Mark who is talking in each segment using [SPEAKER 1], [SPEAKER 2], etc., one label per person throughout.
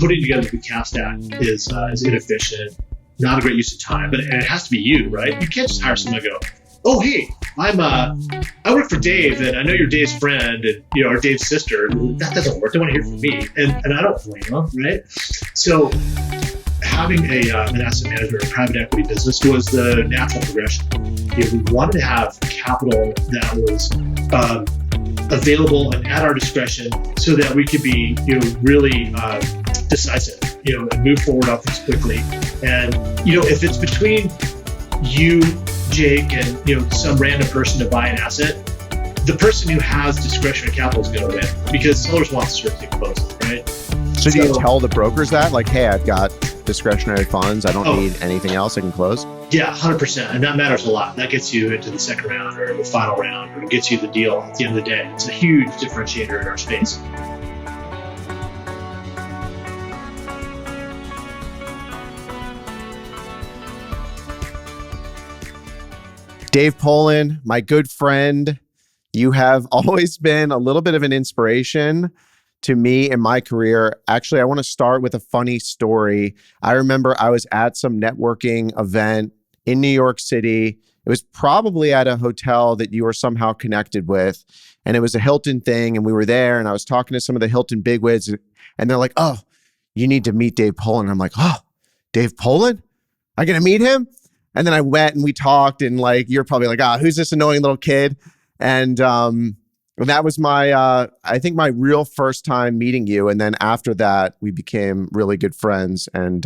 [SPEAKER 1] putting together the cap stack is inefficient, not a great use of time, but it has to be you, right? You can't just hire someone and go, oh, hey, I work for Dave, and I know you're Dave's friend, and or Dave's sister. That doesn't work. They want to hear from me, and I don't blame them, right? So having an asset manager, a private equity business, was the natural progression. We wanted to have capital that was available and at our discretion, so that we could be really decisive, and move forward on things quickly. And if it's between you, Jake, and some random person to buy an asset, the person who has discretionary capital is going to win, because sellers want certainty closing, right?
[SPEAKER 2] So do you tell the brokers that, like, hey, I've got discretionary funds, I don't need anything else, I can close?
[SPEAKER 1] Yeah, 100%. And that matters a lot. That gets you into the second round or the final round, or gets you the deal at the end of the day. It's a huge differentiator in our space.
[SPEAKER 2] Dave Pollin, my good friend, you have always been a little bit of an inspiration to me in my career. Actually, I want to start with a funny story. I remember I was at some networking event in New York City. It was probably at a hotel that you were somehow connected with, and it was a Hilton thing, and we were there, and I was talking to some of the Hilton bigwigs, and they're like, oh, you need to meet Dave Pollin. I'm like, oh, Dave Pollin? I'm going to meet him? And then I went and we talked, and you're probably like, who's this annoying little kid? And that was I think my real first time meeting you. And then after that, we became really good friends and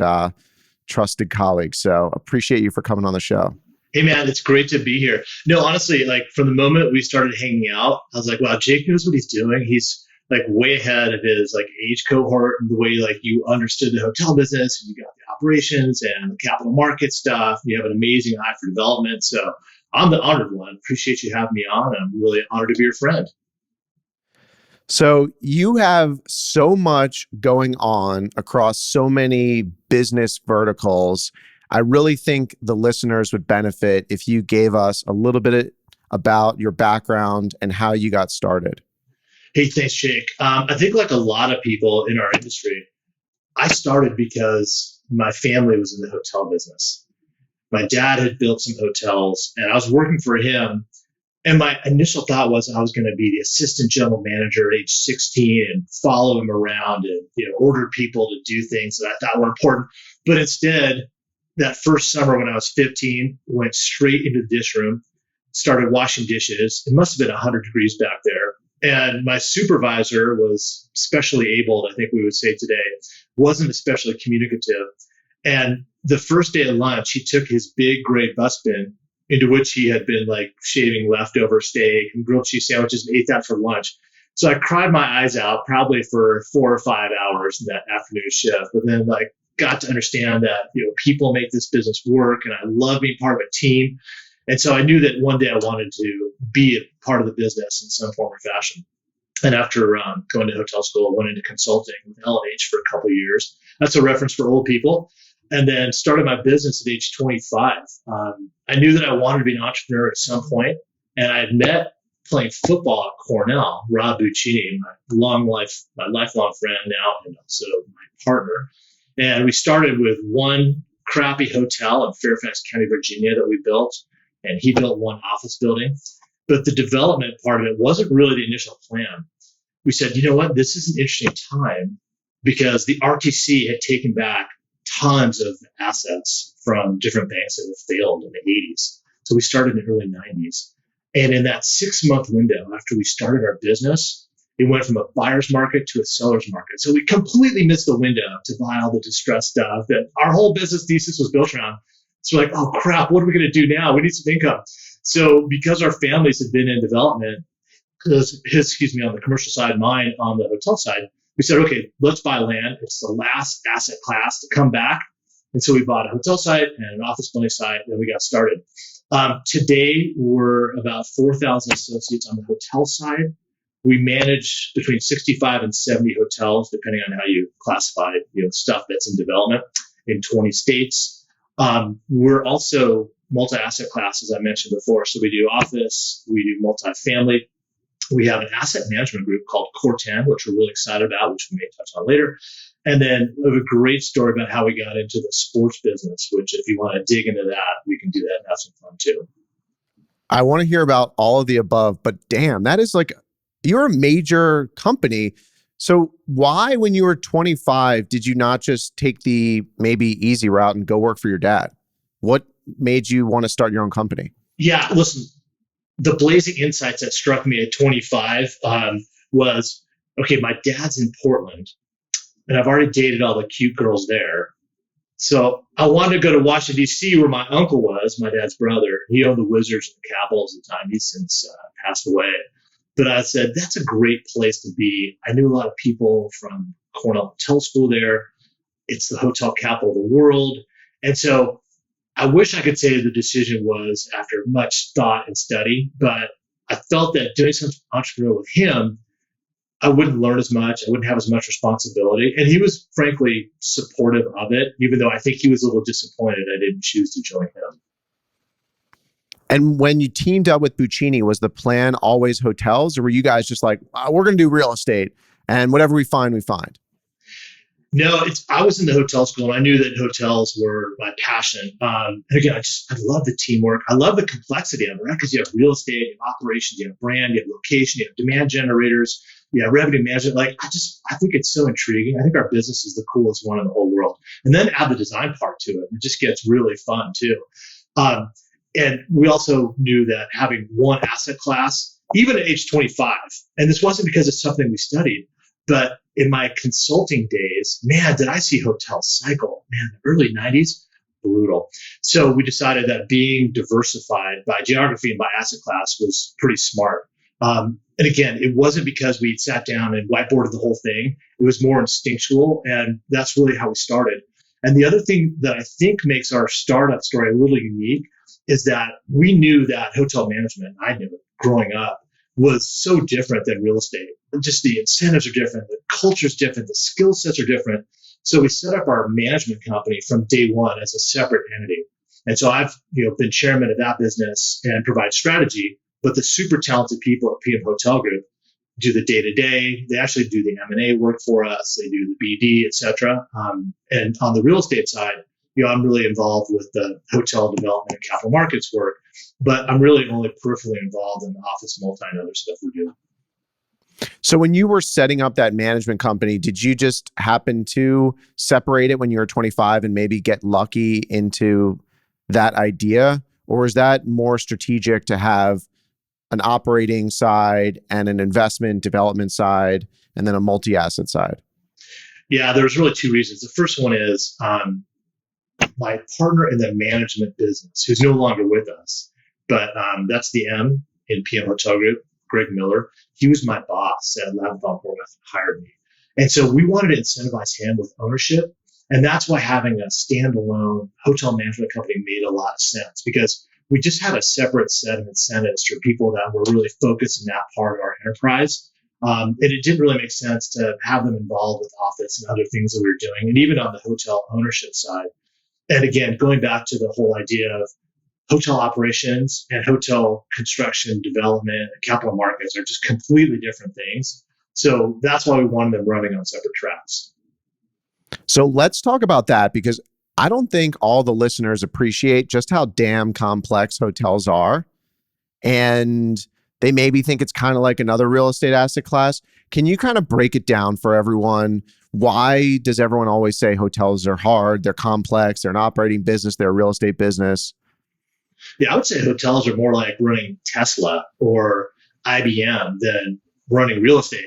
[SPEAKER 2] trusted colleagues. So appreciate you for coming on the show.
[SPEAKER 1] Hey man, it's great to be here. No, honestly, from the moment we started hanging out, I was like, wow, Jake knows what he's doing. He's way ahead of his age cohort, and the way you understood the hotel business, and you got the operations and the capital market stuff. You have an amazing eye for development. So I'm the honored one. Appreciate you having me on. I'm really honored to be your friend.
[SPEAKER 2] So you have so much going on across so many business verticals. I really think the listeners would benefit if you gave us a little bit about your background and how you got started.
[SPEAKER 1] Hey, thanks, Jake. I think like a lot of people in our industry, I started because my family was in the hotel business. My dad had built some hotels, and I was working for him. And my initial thought was I was going to be the assistant general manager at age 16 and follow him around and order people to do things that I thought were important. But instead, that first summer when I was 15, went straight into the dish room, started washing dishes. It must have been 100 degrees back there. And my supervisor was specially abled, I think we would say today, wasn't especially communicative. And the first day of lunch, he took his big gray bus bin, into which he had been shaving leftover steak and grilled cheese sandwiches, and ate that for lunch. So I cried my eyes out probably for 4 or 5 hours in that afternoon shift, but then got to understand that people make this business work, and I love being part of a team. And so I knew that one day I wanted to be a part of the business in some form or fashion. And after going to hotel school, I went into consulting with L&H for a couple of years. That's a reference for old people. And then started my business at age 25. I knew that I wanted to be an entrepreneur at some point, and I had met playing football at Cornell, Rob Buccini, my lifelong friend now, and also my partner. And we started with one crappy hotel in Fairfax County, Virginia that we built, and he built one office building. But the development part of it wasn't really the initial plan. We said, you know what, this is an interesting time because the RTC had taken back tons of assets from different banks that had failed in the 80s. So we started in the early 90s. And in that 6-month window after we started our business, it went from a buyer's market to a seller's market. So we completely missed the window to buy all the distressed stuff that our whole business thesis was built around. So we're like, oh crap, what are we going to do now? We need some income. So because our families had been in development, on the commercial side, mine on the hotel side, we said, okay, let's buy land. It's the last asset class to come back. And so we bought a hotel site and an office building site, and we got started. Today, we're about 4,000 associates on the hotel side. We manage between 65 and 70 hotels, depending on how you classify stuff that's in development in 20 states. We're also multi-asset class, as I mentioned before. So we do office, we do multifamily, We have an asset management group called Core 10, which we're really excited about, which we may touch on later. And then we have a great story about how we got into the sports business, which if you want to dig into that, we can do that and have some fun too.
[SPEAKER 2] I want to hear about all of the above, but damn, that is like, you're a major company. So why, when you were 25, did you not just take the maybe easy route and go work for your dad? What made you want to start your own company?
[SPEAKER 1] Yeah, listen, the blazing insights that struck me at 25 was, okay, my dad's in Portland, and I've already dated all the cute girls there. So I wanted to go to Washington, D.C., where my uncle was, my dad's brother. He owned the Wizards and the Capitals at the time. He's since passed away. But I said, that's a great place to be. I knew a lot of people from Cornell Hotel School there. It's the hotel capital of the world. And so I wish I could say the decision was after much thought and study, but I felt that doing something entrepreneurial with him, I wouldn't learn as much. I wouldn't have as much responsibility. And he was frankly supportive of it, even though I think he was a little disappointed I didn't choose to join him.
[SPEAKER 2] And when you teamed up with Buccini, was the plan always hotels, or were you guys just like, we're going to do real estate and whatever we find, we find?
[SPEAKER 1] No, I was in the hotel school, and I knew that hotels were my passion. And again, I love the teamwork. I love the complexity of it, right? Because you have real estate, you have operations, you have brand, you have location, you have demand generators, you have revenue management. I think it's so intriguing. I think our business is the coolest one in the whole world. And then add the design part to it. It just gets really fun too. And we also knew that having one asset class, even at age 25, and this wasn't because it's something we studied, but in my consulting days, man, did I see hotels cycle. Man, the early 90s, brutal. So we decided that being diversified by geography and by asset class was pretty smart. And again, it wasn't because we sat down and whiteboarded the whole thing. It was more instinctual, and that's really how we started. And the other thing that I think makes our startup story a little unique is that we knew that hotel management, I knew it growing up, was so different than real estate. Just the incentives are different, the culture's different, the skill sets are different. So we set up our management company from day one as a separate entity. And so I've been chairman of that business and provide strategy, but the super talented people at PM Hotel Group do the day-to-day. They actually do the M&A work for us. They do the BD, et cetera. And on the real estate side, I'm really involved with the hotel development and capital markets work, but I'm really only peripherally involved in the office multi and other stuff we do.
[SPEAKER 2] So when you were setting up that management company, did you just happen to separate it when you were 25 and maybe get lucky into that idea? Or is that more strategic to have an operating side and an investment development side and then a multi-asset side?
[SPEAKER 1] Yeah, there's really two reasons. The first one is my partner in the management business, who's no longer with us, but that's the M in PM Hotel Group, Greg Miller. He was my boss at Lavavon Horvath, hired me. And so we wanted to incentivize him with ownership. And that's why having a standalone hotel management company made a lot of sense, because we just had a separate set of incentives for people that were really focused in that part of our enterprise. And it didn't really make sense to have them involved with office and other things that we were doing, and even on the hotel ownership side. And again, going back to the whole idea of hotel operations and hotel construction, development, and capital markets are just completely different things. So that's why we wanted them running on separate tracks.
[SPEAKER 2] So let's talk about that, because I don't think all the listeners appreciate just how damn complex hotels are. And they maybe think it's kind of like another real estate asset class. Can you kind of break it down for everyone? Why does everyone always say hotels are hard? They're complex. They're an operating business. They're a real estate business.
[SPEAKER 1] Yeah, I would say hotels are more like running Tesla or IBM than running real estate.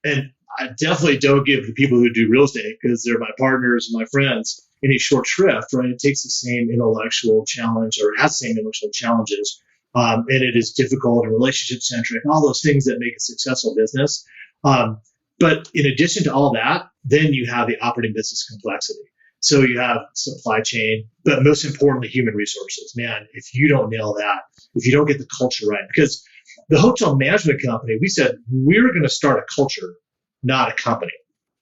[SPEAKER 1] And I definitely don't give the people who do real estate, because they're my partners and my friends, any short shrift, right? It takes the same intellectual challenge, or has the same intellectual challenges. And it is difficult and relationship centric, all those things that make a successful business. But in addition to all that, then you have the operating business complexity. So you have supply chain, but most importantly, human resources. Man, if you don't nail that, if you don't get the culture right, because the hotel management company, we said we're going to start a culture, not a company.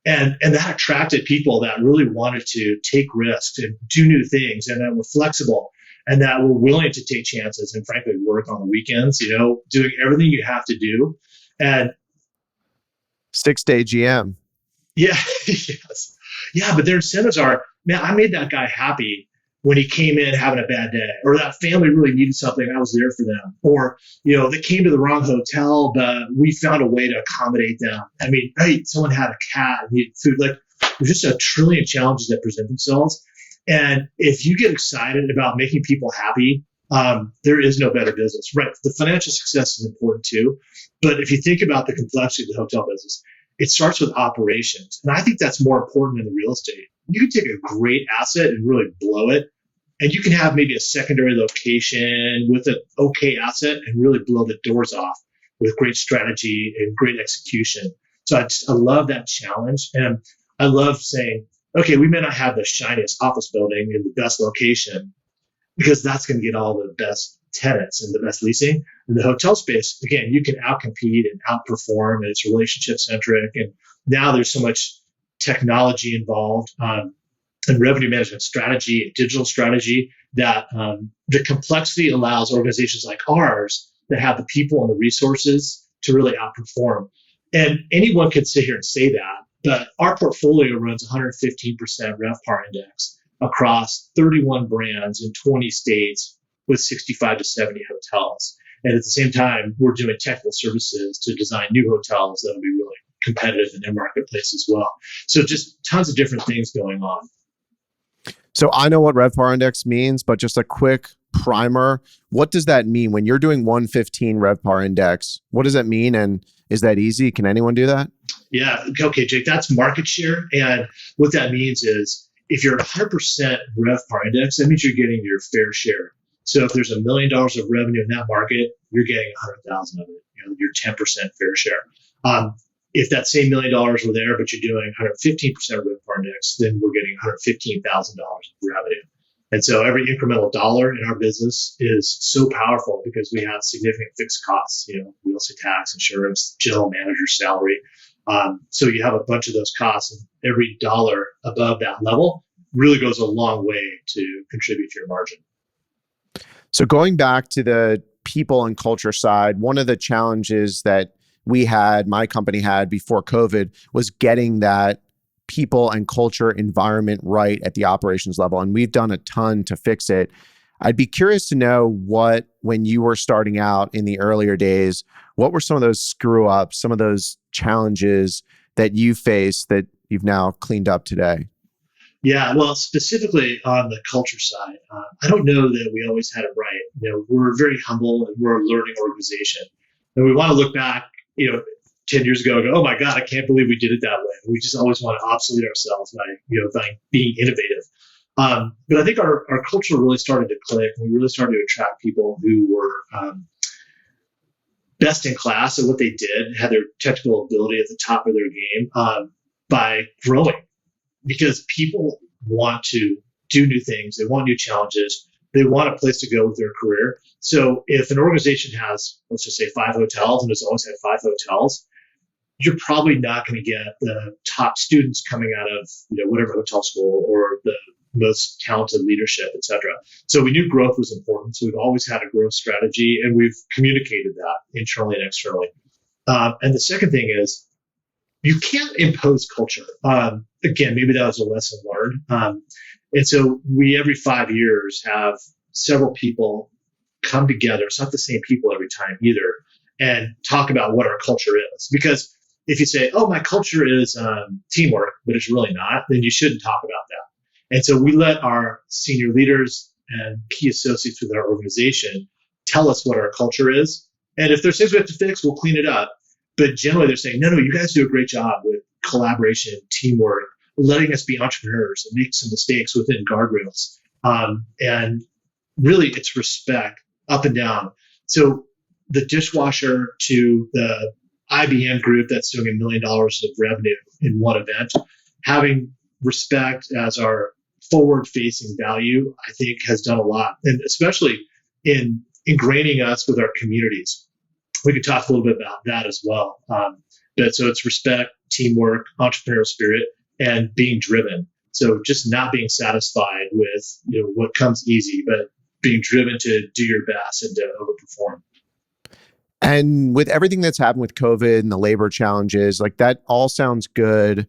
[SPEAKER 1] And that attracted people that really wanted to take risks and do new things, and that were flexible, and that were willing to take chances and frankly work on the weekends, doing everything you have to do. And
[SPEAKER 2] 6-day GM.
[SPEAKER 1] yeah, yes. Yeah, but their incentives are, man, I made that guy happy when he came in having a bad day, or that family really needed something, I was there for them. Or, they came to the wrong hotel, but we found a way to accommodate them. I mean, hey, someone had a cat and needed food. Like, there's just a trillion challenges that present themselves. And if you get excited about making people happy, there is no better business, right? The financial success is important too. But if you think about the complexity of the hotel business, it starts with operations. And I think that's more important than the real estate. You can take a great asset and really blow it. And you can have maybe a secondary location with an okay asset and really blow the doors off with great strategy and great execution. So I love that challenge. And I love saying, okay, we may not have the shiniest office building in the best location, because that's going to get all the best tenants and the best leasing. In the hotel space, again, you can outcompete and outperform, and it's relationship centric. And now there's so much technology involved, and revenue management strategy and digital strategy that the complexity allows organizations like ours that have the people and the resources to really outperform. And anyone could sit here and say that, but our portfolio runs 115% RevPAR index across 31 brands in 20 states with 65 to 70 hotels. And at the same time, we're doing technical services to design new hotels that will be really competitive in their marketplace as well. So just tons of different things going on.
[SPEAKER 2] So I know what RevPAR index means, but just a quick primer. What does that mean when you're doing 115 RevPAR index? What does that mean? And is that easy? Can anyone do that?
[SPEAKER 1] Yeah. Okay, Jake, that's market share. And what that means is if you're 100% RevPAR index, that means you're getting your fair share. So if there's $1 million of revenue in that market, you're getting 100,000 of it. Your 10% fair share. If that same $1 million were there, but you're doing 115% RevPAR index, then we're getting $115,000 of revenue. And so every incremental dollar in our business is so powerful because we have significant fixed costs, real estate tax, insurance, general manager salary. So you have a bunch of those costs, and every dollar above that level really goes a long way to contribute to your margin.
[SPEAKER 2] So going back to the people and culture side, one of the challenges that my company had before COVID was getting that people and culture environment right at the operations level. And we've done a ton to fix it. I'd be curious to know when you were starting out in the earlier days, what were some of those screw ups, some of those challenges that you faced that you've now cleaned up today?
[SPEAKER 1] Yeah, well, specifically on the culture side, I don't know that we always had it right. We're very humble and we're a learning organization. And we want to look back, 10 years ago and go, oh my God, I can't believe we did it that way. We just always want to obsolete ourselves by being innovative. But I think our culture really started to click. We really started to attract people who were best in class at what they did, had their technical ability at the top of their game by growing. Because people want to do new things. They want new challenges. They want a place to go with their career. So if an organization has, let's just say 5 hotels and has always had 5 hotels, you're probably not going to get the top students coming out of whatever hotel school or the most talented leadership, et cetera. So we knew growth was important. So we've always had a growth strategy, and we've communicated that internally and externally. And the second thing is, you can't impose culture. Again, maybe that was a lesson learned. And so we, every 5 years, have several people come together. It's not the same people every time either, and talk about what our culture is. Because if you say, oh, my culture is teamwork, but it's really not, then you shouldn't talk about that. And so we let our senior leaders and key associates within our organization tell us what our culture is. And if there's things we have to fix, we'll clean it up. But generally, they're saying, no, you guys do a great job with collaboration, teamwork, letting us be entrepreneurs and make some mistakes within guardrails. And really, it's respect up and down. So the dishwasher to the IBM group that's doing $1 million of revenue in one event, having respect as our forward-facing value, I think has done a lot. And especially in ingraining us with our communities. We could talk a little bit about that as well. But so it's respect, teamwork, entrepreneurial spirit, and being driven. So just not being satisfied with what comes easy, but being driven to do your best and to overperform.
[SPEAKER 2] And with everything that's happened with COVID and the labor challenges, like that all sounds good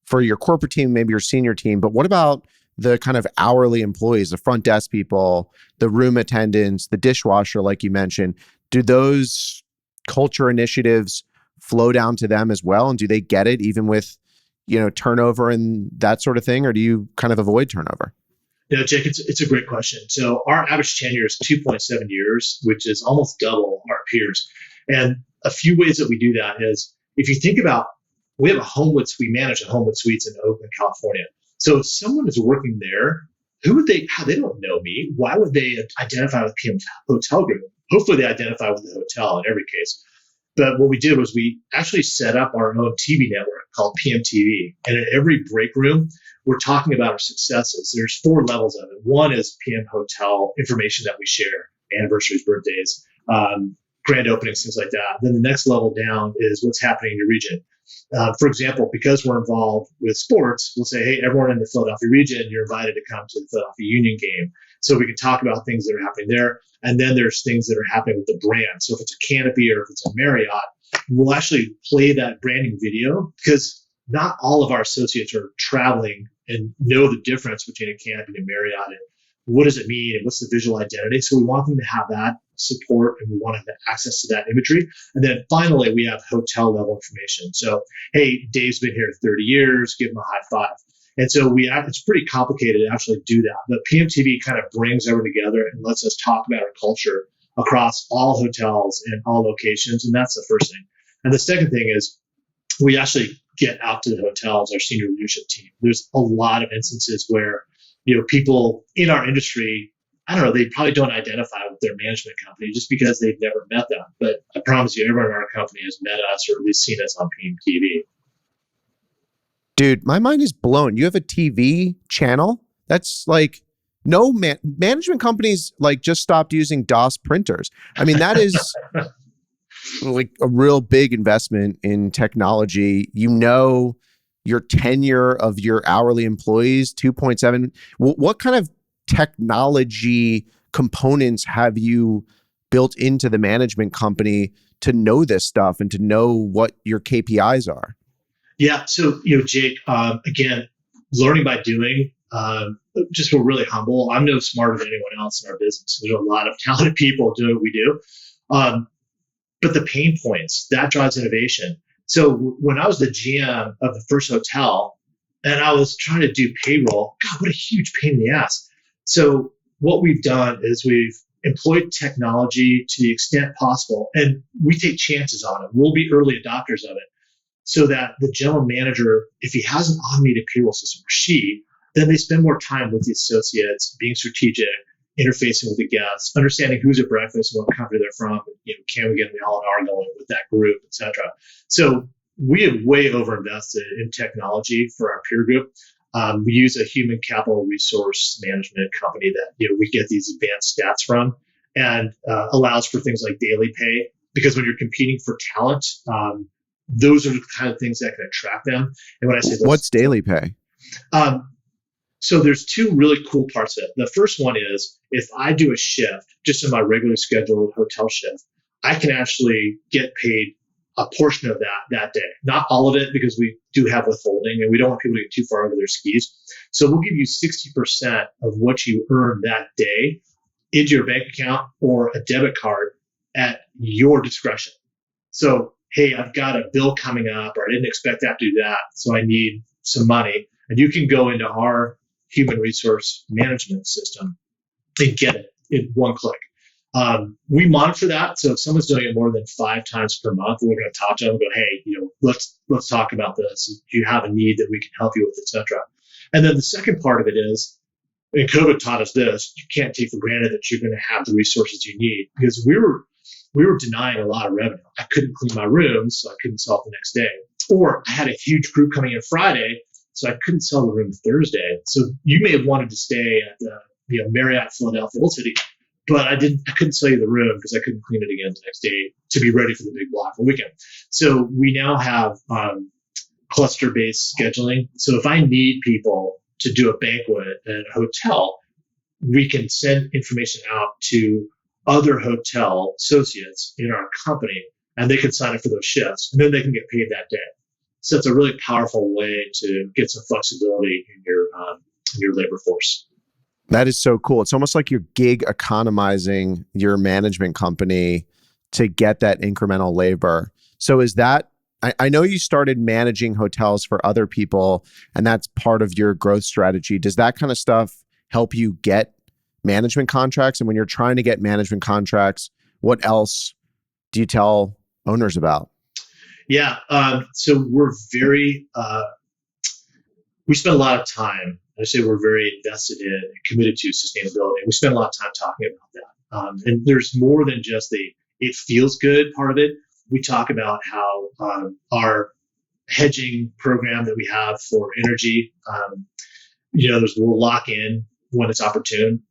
[SPEAKER 2] for your corporate team, maybe your senior team. But what about the kind of hourly employees, the front desk people, the room attendants, the dishwasher, like you mentioned? Do those culture initiatives flow down to them as well? And do they get it even with, turnover and that sort of thing? Or do you kind of avoid turnover?
[SPEAKER 1] Jake, it's a great question. So our average tenure is 2.7 years, which is almost double our peers. And a few ways that we do that is, if you think about, we have we manage a Homewood Suites in Oakland, California. So if someone is working there, they don't know me. Why would they identify with PM Hotel Group? Hopefully they identify with the hotel in every case. But what we did was we actually set up our own TV network called PMTV. And in every break room, we're talking about our successes. There's 4 levels of it. One is PM Hotel information that we share, anniversaries, birthdays, grand openings, things like that. Then the next level down is what's happening in your region. For example, because we're involved with sports, we'll say, hey, everyone in the Philadelphia region, you're invited to come to the Philadelphia Union game. So we can talk about things that are happening there. And then there's things that are happening with the brand. So if it's a Canopy or if it's a Marriott, we'll actually play that branding video, because not all of our associates are traveling and know the difference between a Canopy and a Marriott, and what does it mean and what's the visual identity. So we want them to have that support, and we want to have access to that imagery. And then finally, we have hotel level information. So, hey, Dave's been here 30 years, give him a high five. And so it's pretty complicated to actually do that. But PMTV kind of brings everyone together and lets us talk about our culture across all hotels and all locations. And that's the first thing. And the second thing is, we actually get out to the hotels, our senior leadership team. There's a lot of instances where, people in our industry, I don't know, they probably don't identify with their management company just because they've never met them. But I promise you, everyone in our company has met us or at least seen us on PMTV.
[SPEAKER 2] Dude, my mind is blown. You have a TV channel? That's like, no management companies like just stopped using DOS printers. I mean, that is like a real big investment in technology. Your tenure of your hourly employees, 2.7. What kind of technology components have you built into the management company to know this stuff and to know what your KPIs are?
[SPEAKER 1] Yeah. So, Jake, again, learning by doing, just we're really humble. I'm no smarter than anyone else in our business. There's a lot of talented people doing what we do. But the pain points, that drives innovation. So when I was the GM of the first hotel and I was trying to do payroll, God, what a huge pain in the ass. So what we've done is we've employed technology to the extent possible, and we take chances on it. We'll be early adopters of it, so that the general manager, if he has an automated payroll system, or she, then they spend more time with the associates, being strategic, interfacing with the guests, understanding who's at breakfast, what country they're from, can we get the L&R going with that group, et cetera. So we have way overinvested in technology for our peer group. We use a human capital resource management company that we get these advanced stats from, and allows for things like daily pay, because when you're competing for talent, those are the kind of things that can attract them. And when I say
[SPEAKER 2] what's daily pay?
[SPEAKER 1] So there's 2 really cool parts of it. The first one is, if I do a shift, just in my regularly scheduled hotel shift, I can actually get paid a portion of that day. Not all of it, because we do have withholding and we don't want people to get too far over their skis. So we'll give you 60% of what you earn that day into your bank account or a debit card at your discretion. So, hey, I've got a bill coming up, or I didn't expect to have to do that, so I need some money. And you can go into our human resource management system and get it in one click. We monitor that. So if someone's doing it more than 5 times per month, we're going to talk to them and go, hey, let's talk about this. Do you have a need that we can help you with, et cetera? And then the second part of it is, and COVID taught us this, you can't take for granted that you're going to have the resources you need, because we were denying a lot of revenue. I couldn't clean my rooms, so I couldn't sell it the next day. Or I had a huge group coming in Friday, so I couldn't sell the room Thursday. So you may have wanted to stay at the Marriott Philadelphia Old City, but I couldn't sell you the room because I couldn't clean it again the next day to be ready for the big block of the weekend. So we now have cluster-based scheduling. So if I need people to do a banquet at a hotel, we can send information out to other hotel associates in our company, and they can sign up for those shifts, and then they can get paid that day. So it's a really powerful way to get some flexibility in your labor force.
[SPEAKER 2] That is so cool. It's almost like you're gig economizing your management company to get that incremental labor. So is that, I know you started managing hotels for other people, and that's part of your growth strategy. Does that kind of stuff help you get management contracts? And when you're trying to get management contracts, what else do you tell owners about?
[SPEAKER 1] Yeah. So we're we spend a lot of time. I say we're very invested in and committed to sustainability. We spend a lot of time talking about that. And there's more than just it feels good part of it. We talk about how our hedging program that we have for energy, we'll lock in when it's opportune.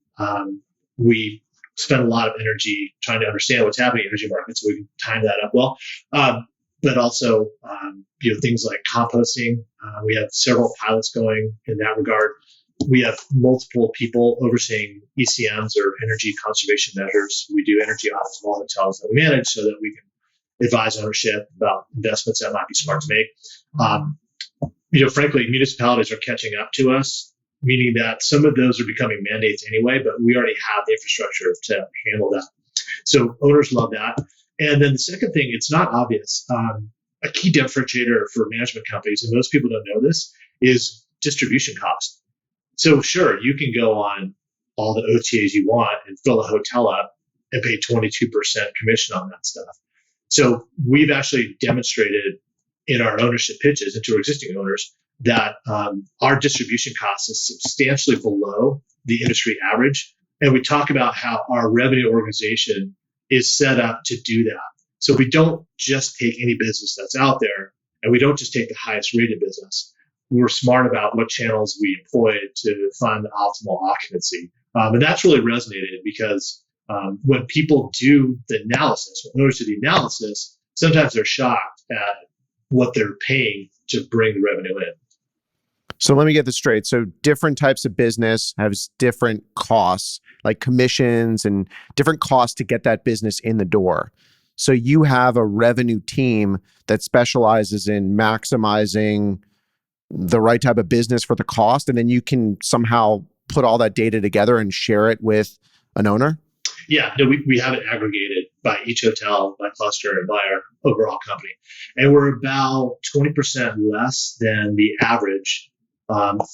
[SPEAKER 1] We spend a lot of energy trying to understand what's happening in energy markets so we can time that up well. But also, things like composting. We have several pilots going in that regard. We have multiple people overseeing ECMs or energy conservation measures. We do energy audits of all hotels that we manage so that we can advise ownership about investments that might be smart to make. Frankly, municipalities are catching up to us, meaning that some of those are becoming mandates anyway, but we already have the infrastructure to handle that. So owners love that. And then the second thing, it's not obvious. A key differentiator for management companies, and most people don't know this, is distribution cost. So sure, you can go on all the OTAs you want and fill a hotel up and pay 22% commission on that stuff. So we've actually demonstrated in our ownership pitches and to our existing owners that our distribution cost is substantially below the industry average. And we talk about how our revenue organization is set up to do that. So we don't just take any business that's out there, and we don't just take the highest rated business. We're smart about what channels we employ to find the optimal occupancy. And that's really resonated because when people do the analysis, when owners do the analysis, sometimes they're shocked at what they're paying to bring the revenue in.
[SPEAKER 2] So let me get this straight. So different types of business has different costs, like commissions and different costs to get that business in the door. So you have a revenue team that specializes in maximizing the right type of business for the cost, and then you can somehow put all that data together and share it with an owner?
[SPEAKER 1] Yeah, no, we have it aggregated by each hotel, by cluster, and by our overall company. And we're about 20% less than the average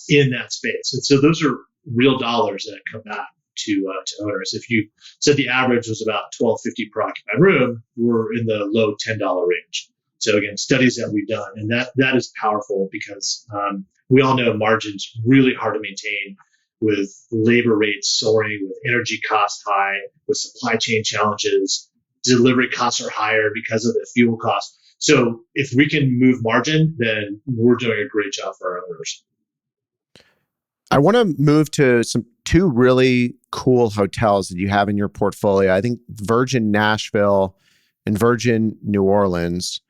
[SPEAKER 1] in that space. And so those are real dollars that come back to owners. If you said the average was about $12.50 per occupied room, we're in the low $10 range. So again, studies that we've done, and that is powerful because we all know margins really hard to maintain with labor rates soaring, with energy costs high, with supply chain challenges. Delivery costs are higher because of the fuel costs. So if we can move margin, then we're doing a great job for our owners.
[SPEAKER 2] I want to move to two really cool hotels that you have in your portfolio. I think Virgin Nashville and Virgin New Orleans.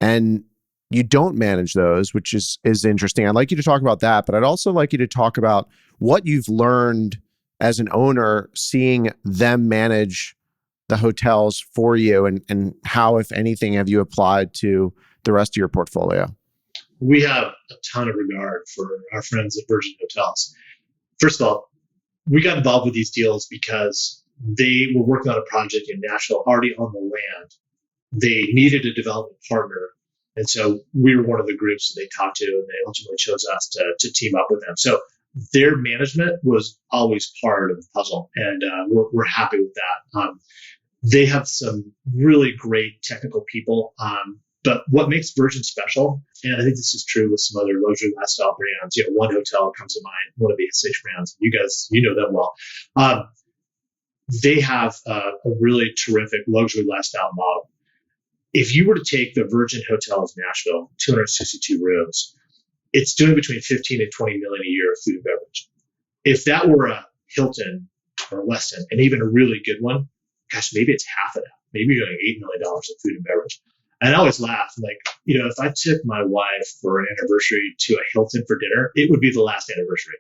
[SPEAKER 2] And you don't manage those, which is interesting. I'd like you to talk about that, but I'd also like you to talk about what you've learned as an owner seeing them manage the hotels for you, and how, if anything, have you applied to the rest of your portfolio?
[SPEAKER 1] We have a ton of regard for our friends at Virgin Hotels. First of all, we got involved with these deals because they were working on a project in Nashville already on the land. They needed a development partner. And so we were one of the groups that they talked to, and they ultimately chose us to team up with them. So their management was always part of the puzzle, and we're happy with that. They have some really great technical people. But what makes Virgin special, and I think this is true with some other luxury lifestyle brands, one hotel comes to mind, one of the SH brands. You guys, know them well. They have a really terrific luxury lifestyle model. If you were to take the Virgin Hotels Nashville, 262 rooms, it's doing between 15 and 20 million a year of food and beverage. If that were a Hilton or a Westin, and even a really good one, gosh, maybe it's half of that. Maybe you're doing $8 million in food and beverage. And I always laugh, like, if I took my wife for an anniversary to a Hilton for dinner, it would be the last anniversary.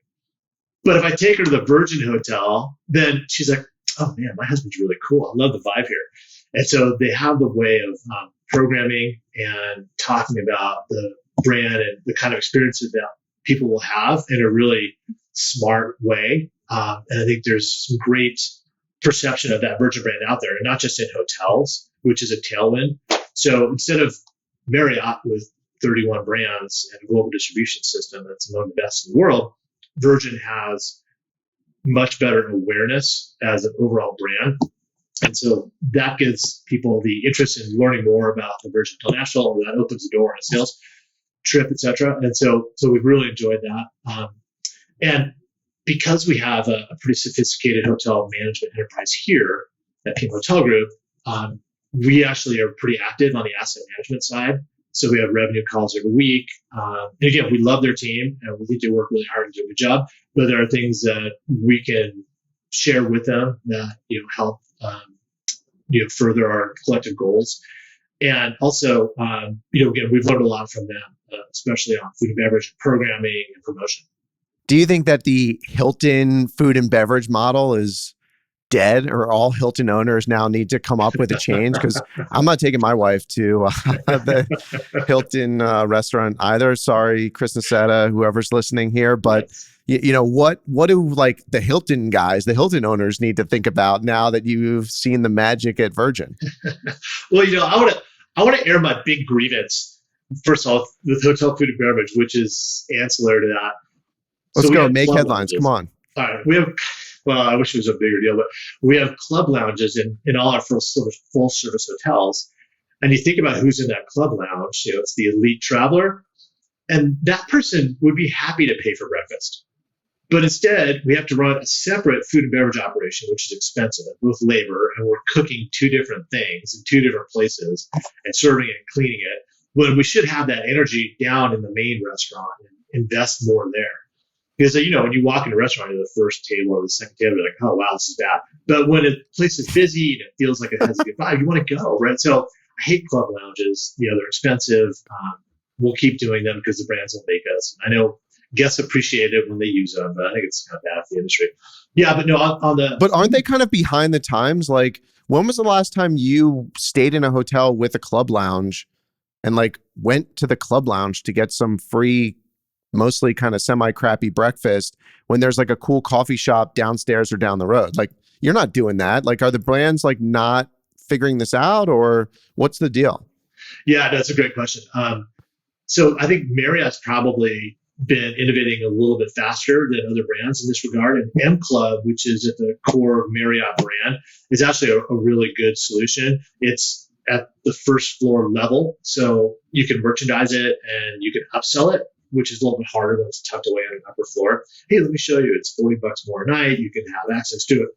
[SPEAKER 1] But if I take her to the Virgin Hotel, then she's like, oh man, my husband's really cool. I love the vibe here. And so they have the way of programming and talking about the brand and the kind of experiences that people will have in a really smart way. And I think there's some great perception of that Virgin brand out there, and not just in hotels, which is a tailwind. So instead of Marriott with 31 brands and a global distribution system that's among the best in the world, Virgin has much better awareness as an overall brand. And so that gives people the interest in learning more about the Virgin International, or that opens the door on a sales trip, et cetera. And so we've really enjoyed that. And because we have a pretty sophisticated hotel management enterprise here at Pollin Hotel Group, we actually are pretty active on the asset management side. So we have revenue calls every week. And again, we love their team and we think they work really hard and do a good job. But there are things that we can share with them that help further our collective goals. And also, again, we've learned a lot from them, especially on food and beverage programming and promotion.
[SPEAKER 2] Do you think that the Hilton food and beverage model is dead, or all Hilton owners now need to come up with a change? Because I'm not taking my wife to the Hilton restaurant either. Sorry, Chris Nacetta, whoever's listening here. But what do like the Hilton guys, the Hilton owners need to think about now that you've seen the magic at Virgin?
[SPEAKER 1] Well, I want to air my big grievance, first of all, with hotel food and beverage, which is ancillary to that.
[SPEAKER 2] Let's go. Make headlines. Come on.
[SPEAKER 1] All right. Well, I wish it was a bigger deal, but we have club lounges in all our full service hotels. And you think about who's in that club lounge, it's the elite traveler. And that person would be happy to pay for breakfast. But instead, we have to run a separate food and beverage operation, which is expensive with labor. And we're cooking two different things in two different places and serving it and cleaning it, when we should have that energy down in the main restaurant and invest more there. Because, when you walk in a restaurant, you're the first table or the second table, you're like, oh, wow, this is bad. But when a place is busy and it feels like it has a good vibe, you want to go, right? So I hate club lounges. They're expensive. We'll keep doing them because the brands will make us. I know guests appreciate it when they use them, but I think it's kind of bad for the industry. Yeah, but no, But
[SPEAKER 2] aren't they kind of behind the times? Like, when was the last time you stayed in a hotel with a club lounge and went to the club lounge to get some free, mostly kind of semi-crappy breakfast when there's a cool coffee shop downstairs or down the road? You're not doing that. Are the brands not figuring this out, or what's the deal?
[SPEAKER 1] Yeah, that's a great question. So I think Marriott's probably been innovating a little bit faster than other brands in this regard. And M Club, which is at the core Marriott brand, is actually a really good solution. It's at the first floor level, so you can merchandise it and you can upsell it, which is a little bit harder when it's tucked away on an upper floor. Hey, let me show you. It's $40 more a night. You can have access to it.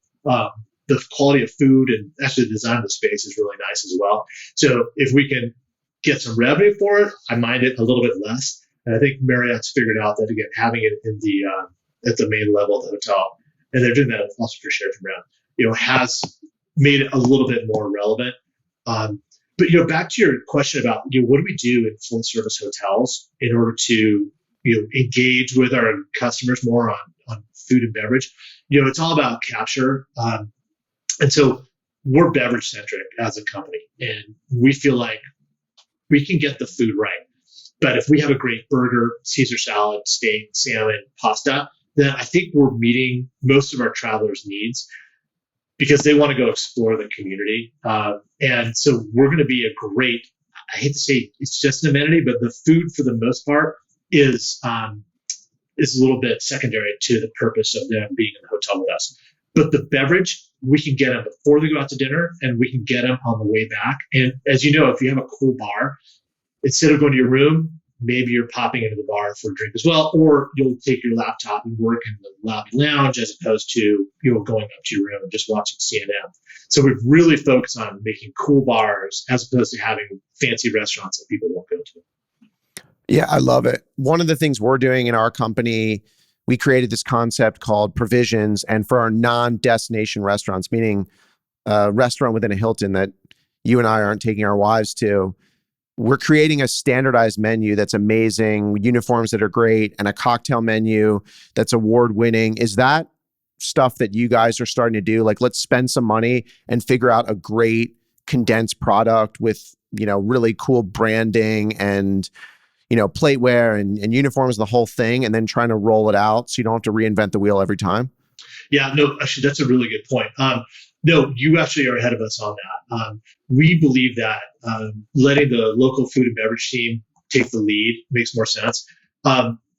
[SPEAKER 1] The quality of food and actually the design of the space is really nice as well. So if we can get some revenue for it, I mind it a little bit less. And I think Marriott's figured out that, again, having it in the at the main level of the hotel, and they're doing that also for Sheraton brand, has made it a little bit more relevant. But back to your question about what do we do in full service hotels in order to engage with our customers more on food and beverage. It's all about capture, and so we're beverage centric as a company, and we feel like we can get the food right. But if we have a great burger, Caesar salad, steak, salmon, pasta, then I think we're meeting most of our travelers' needs, because they want to go explore the community. And so we're going to be a great, I hate to say it's just an amenity, but the food for the most part is a little bit secondary to the purpose of them being in the hotel with us. But the beverage, we can get them before they go out to dinner, and we can get them on the way back. And as you know, if you have a cool bar, instead of going to your room, maybe you're popping into the bar for a drink as well, or you'll take your laptop and work in the lobby lounge as opposed to going up to your room and just watching CNN. So we've really focused on making cool bars as opposed to having fancy restaurants that people won't go to.
[SPEAKER 2] Yeah, I love it. One of the things we're doing in our company, we created this concept called provisions, and for our non-destination restaurants, meaning a restaurant within a Hilton that you and I aren't taking our wives to, we're creating a standardized menu that's amazing, uniforms that are great, and a cocktail menu that's award-winning. Is that stuff that you guys are starting to do? Like, let's spend some money and figure out a great condensed product with, really cool branding and, plateware and uniforms, the whole thing, and then trying to roll it out so you don't have to reinvent the wheel every time?
[SPEAKER 1] Yeah, no, actually, that's a really good point. No, you actually are ahead of us on that. We believe that letting the local food and beverage team take the lead makes more sense.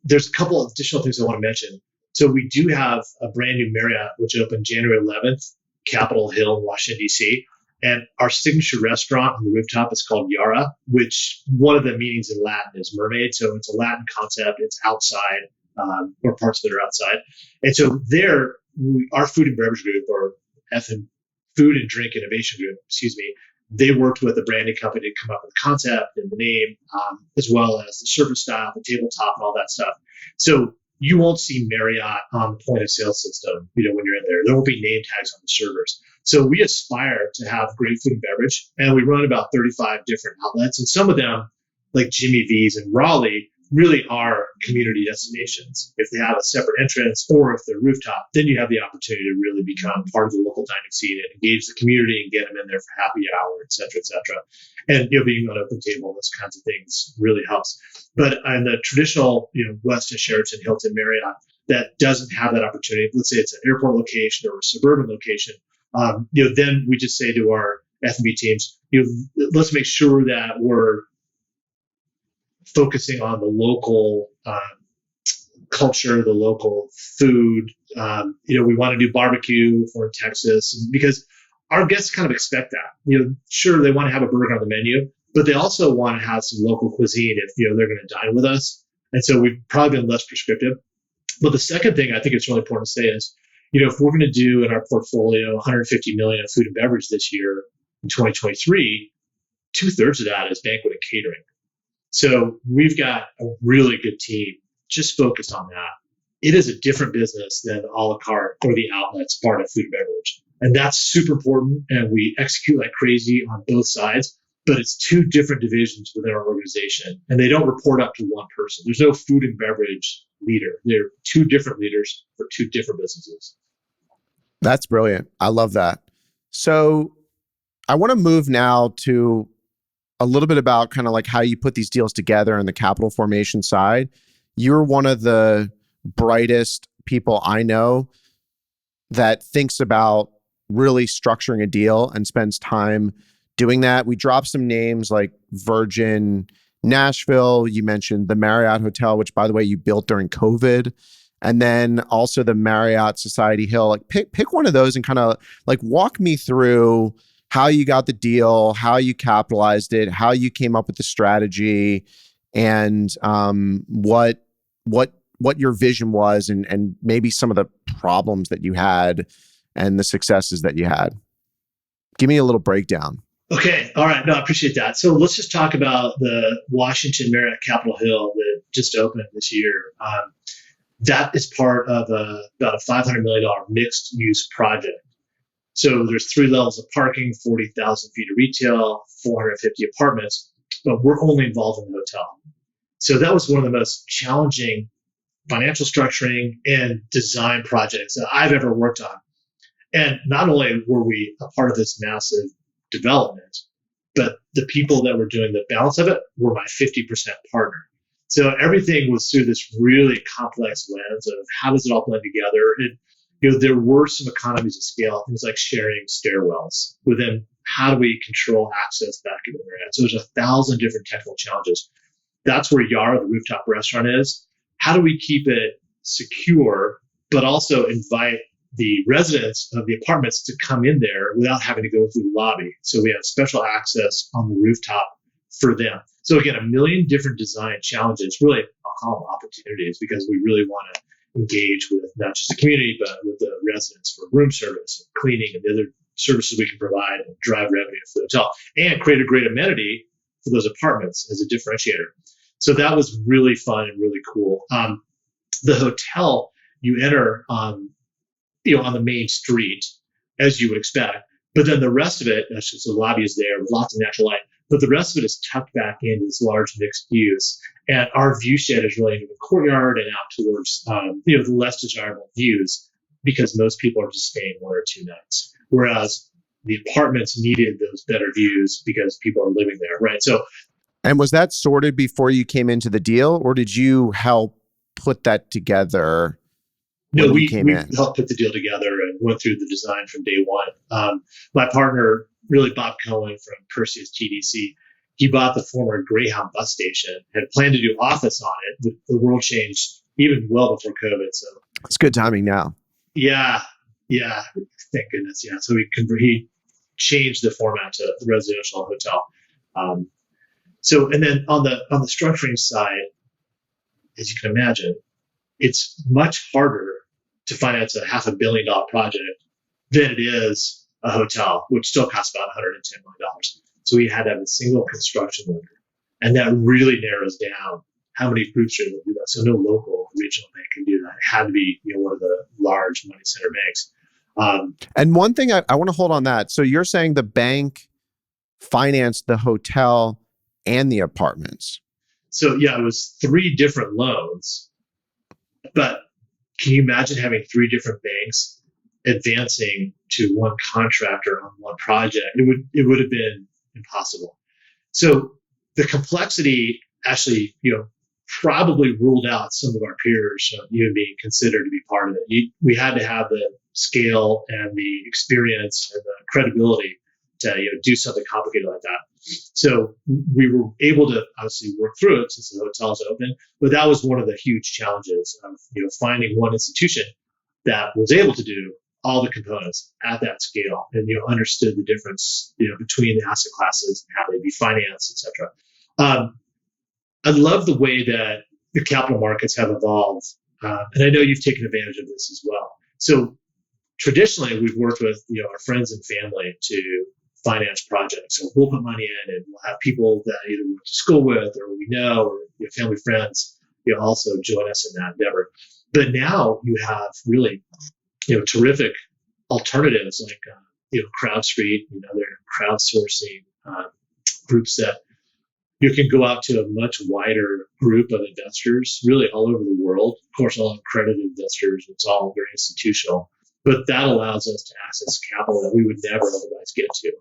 [SPEAKER 1] There's a couple of additional things I want to mention. So we do have a brand new Marriott, which opened January 11th, Capitol Hill, Washington, D.C. And our signature restaurant on the rooftop is called Yara, which one of the meanings in Latin is mermaid. So it's a Latin concept. It's outside, or parts of it are outside. And so there, our food and beverage group, or Food and Drink Innovation Group, they worked with a branding company to come up with the concept and the name, as well as the service style, the tabletop, and all that stuff. So you won't see Marriott on the point of sale system, when you're in there. There won't be name tags on the servers. So we aspire to have great food and beverage, and we run about 35 different outlets. And some of them, like Jimmy V's and Raleigh, really are community destinations. If they have a separate entrance or if they're rooftop, then you have the opportunity to really become part of the local dining scene and engage the community and get them in there for happy hour, et cetera, et cetera. And, being on open table, those kinds of things really helps. But in the traditional, Westin, Sheraton, Hilton, Marriott, that doesn't have that opportunity, let's say it's an airport location or a suburban location, then we just say to our F&B teams, let's make sure that we're focusing on the local culture, the local food. We want to do barbecue if we're in Texas, because our guests kind of expect that. Sure, they want to have a burger on the menu, but they also want to have some local cuisine if they're going to dine with us. And so we've probably been less prescriptive. But the second thing I think it's really important to say is, if we're going to do in our portfolio 150 million of food and beverage this year in 2023, 2/3 of that is banquet and catering. So we've got a really good team just focused on that. It is a different business than a la carte or the outlets part of food and beverage. And that's super important. And we execute like crazy on both sides, but it's two different divisions within our organization, and they don't report up to one person. There's no food and beverage leader. They're two different leaders for two different businesses.
[SPEAKER 2] That's brilliant. I love that. So I want to move now to a little bit about kind of like how you put these deals together on the capital formation side. You're one of the brightest people I know that thinks about really structuring a deal and spends time doing that. We dropped some names like Virgin Nashville. You mentioned the Marriott Hotel, which, by the way, you built during COVID. And then also the Marriott Society Hill. Like pick one of those and kind of like walk me through how you got the deal, how you capitalized it, how you came up with the strategy, and what your vision was, and maybe some of the problems that you had and the successes that you had. Give me a little breakdown.
[SPEAKER 1] Okay. All right. No, I appreciate that. So let's just talk about the Washington Marriott Capitol Hill that just opened this year. That is part of about a $500 million mixed use project. So there's 3 levels of parking, 40,000 feet of retail, 450 apartments, but we're only involved in the hotel. So that was one of the most challenging financial structuring and design projects that I've ever worked on. And not only were we a part of this massive development, but the people that were doing the balance of it were my 50% partner. So everything was through this really complex lens of how does it all blend together. And there were some economies of scale, things like sharing stairwells. Within how do we control access back into the Marriott? So there's 1,000 different technical challenges. That's where Yara, the rooftop restaurant, is. How do we keep it secure, but also invite the residents of the apartments to come in there without having to go through the lobby? So we have special access on the rooftop for them. So again, a million different design challenges, really I'll call them opportunities, because we really want to engage with not just the community, but with the residents for room service and cleaning and the other services we can provide and drive revenue for the hotel and create a great amenity for those apartments as a differentiator. So that was really fun and really cool. The hotel, you enter on the main street, as you would expect, but then the rest of it, that's just the lobby is there with lots of natural light, but the rest of it is tucked back into this large mixed use. And our view shed is really into the courtyard and out towards, the less desirable views. because most people are just staying 1 or 2 nights. Whereas the apartments needed those better views because people are living there, right? So,
[SPEAKER 2] And was that sorted before you came into the deal, or did you help put that together
[SPEAKER 1] no,
[SPEAKER 2] when you
[SPEAKER 1] we
[SPEAKER 2] came
[SPEAKER 1] we
[SPEAKER 2] in?
[SPEAKER 1] helped put the deal together and went through the design from day one. My partner, really Bob Cohen from Perseus GDC, he bought the former Greyhound bus station, had planned to do office on it. The world changed even well before COVID. So
[SPEAKER 2] It's good timing now.
[SPEAKER 1] yeah, yeah, thank goodness. Yeah, so he changed the format to the residential hotel. Um, and then on the structuring side, as you can imagine, it's much harder to finance a $500 million project than it is a hotel, which still costs about $110 million. So we had to have a single construction lender. And that really narrows down how many groups are able to do that. So no local regional bank can do that. It had to be one of the large money center banks.
[SPEAKER 2] And one thing I want to hold on that. So you're saying the bank financed the hotel and the apartments.
[SPEAKER 1] So yeah, it was 3 different loans. But can you imagine having 3 different banks advancing to one contractor on one project? It would have been impossible. So the complexity actually, probably ruled out some of our peers even being considered to be part of it. We had to have the scale and the experience and the credibility to do something complicated like that. So we were able to obviously work through it since the hotel's open, but that was one of the huge challenges of finding one institution that was able to do all the components at that scale and understood the difference between the asset classes and how they'd be financed, etc. I love the way that the capital markets have evolved, and I know you've taken advantage of this as well. So traditionally, we've worked with our friends and family to finance projects. So we'll put money in, and we'll have people that either we went to school with, or we know, or family friends, also join us in that endeavor. But now you have really, terrific alternatives like CrowdStreet. They're crowdsourcing groups that you can go out to a much wider group of investors, really all over the world. Of course, all accredited investors. It's all very institutional, but that allows us to access capital that we would never otherwise get to.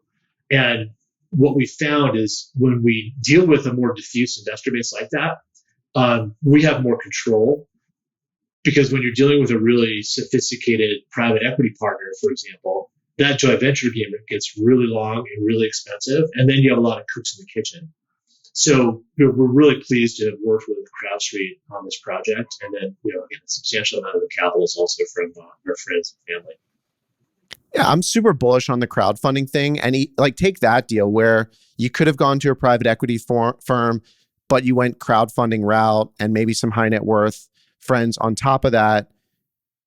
[SPEAKER 1] And what we found is when we deal with a more diffuse investor base like that, we have more control, because when you're dealing with a really sophisticated private equity partner, for example, that joint venture agreement gets really long and really expensive, and then you have a lot of cooks in the kitchen. So we're really pleased to have worked with CrowdStreet on this project, and then again, a substantial amount of the capital is also from our friends and family.
[SPEAKER 2] Yeah, I'm super bullish on the crowdfunding thing. And take that deal where you could have gone to a private equity firm, but you went crowdfunding route and maybe some high net worth friends on top of that.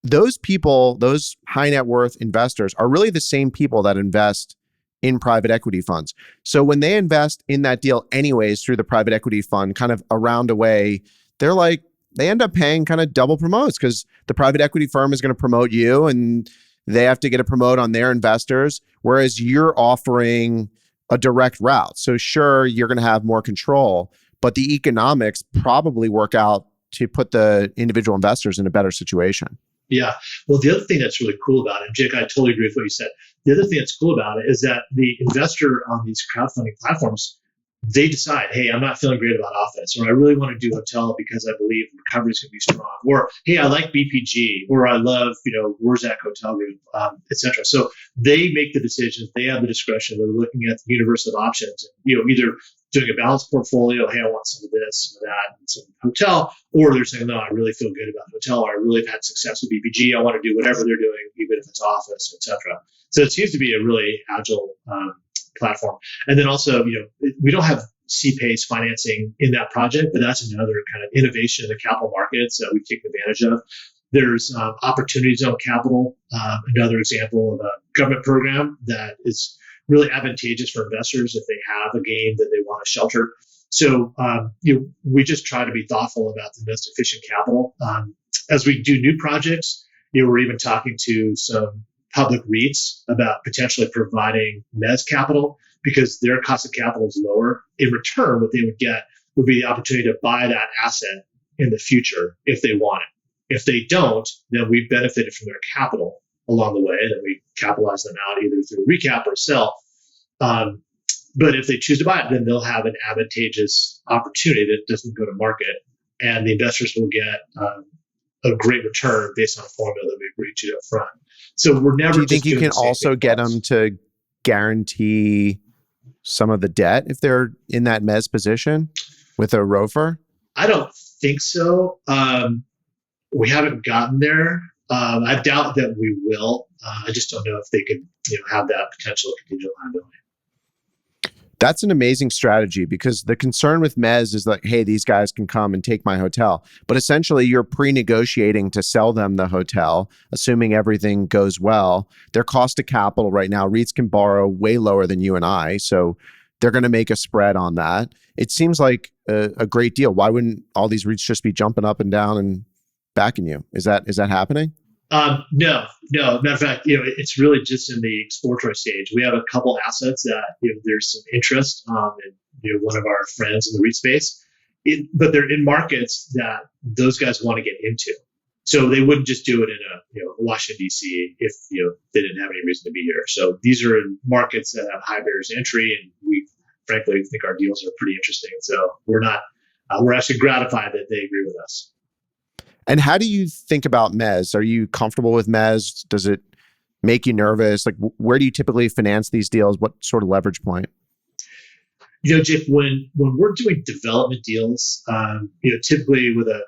[SPEAKER 2] Those people, those high net worth investors, are really the same people that invest in private equity funds. So when they invest in that deal anyways through the private equity fund, kind of around a way, they end up paying kind of double promotes, because the private equity firm is going to promote you and they have to get a promote on their investors, whereas you're offering a direct route. So sure, you're going to have more control, but the economics probably work out to put the individual investors in a better situation.
[SPEAKER 1] Yeah. Well, the other thing that's really cool about it, Jake, I totally agree with what you said. The other thing that's cool about it is that the investor on these crowdfunding platforms, they decide, hey, I'm not feeling great about office, or I really want to do hotel because I believe recovery is going to be strong, or hey, I like BPG, or I love, Wurzak Hotel Group, etc. So they make the decisions. They have the discretion. They're looking at the universe of options, either doing a balanced portfolio. Hey, I want some of this, some of that, and some hotel, or they're saying, no, I really feel good about hotel, or I really have had success with BPG. I want to do whatever they're doing, even if it's office, etc. So it seems to be a really agile platform. And then also, we don't have CPACE financing in that project, but that's another kind of innovation in the capital markets that we've taken advantage of. There's Opportunity Zone Capital, another example of a government program that is really advantageous for investors if they have a game that they want to shelter. So we just try to be thoughtful about the most efficient capital. As we do new projects, we're even talking to some public REITs about potentially providing mezz capital, because their cost of capital is lower. In return, what they would get would be the opportunity to buy that asset in the future if they want it. If they don't, then we've benefited from their capital along the way, and we capitalize them out either through recap or sell. But if they choose to buy it, then they'll have an advantageous opportunity that doesn't go to market, and the investors will get a great return based on a formula that we agreed to up front. So we're never.
[SPEAKER 2] Do you think you can also get them to guarantee some of the debt if they're in that mezz position with a ROFR?
[SPEAKER 1] I don't think so. We haven't gotten there. I doubt that we will. I just don't know if they could, have that potential contingent liability.
[SPEAKER 2] That's an amazing strategy, because the concern with mezz is like, hey, these guys can come and take my hotel. But essentially, you're pre-negotiating to sell them the hotel, assuming everything goes well. Their cost of capital right now, REITs can borrow way lower than you and I. So they're going to make a spread on that. It seems like a great deal. Why wouldn't all these REITs just be jumping up and down and backing you? Is that happening?
[SPEAKER 1] No. Matter of fact, it's really just in the exploratory stage. We have a couple assets that there's some interest in one of our friends in the REIT space, but they're in markets that those guys want to get into. So they wouldn't just do it in Washington D.C. if they didn't have any reason to be here. So these are in markets that have high barriers to entry, and we frankly think our deals are pretty interesting. So we're actually gratified that they agree with us.
[SPEAKER 2] And how do you think about mezz? Are you comfortable with mezz? Does it make you nervous? Like, where do you typically finance these deals? What sort of leverage point?
[SPEAKER 1] Jake, when we're doing development deals, typically with a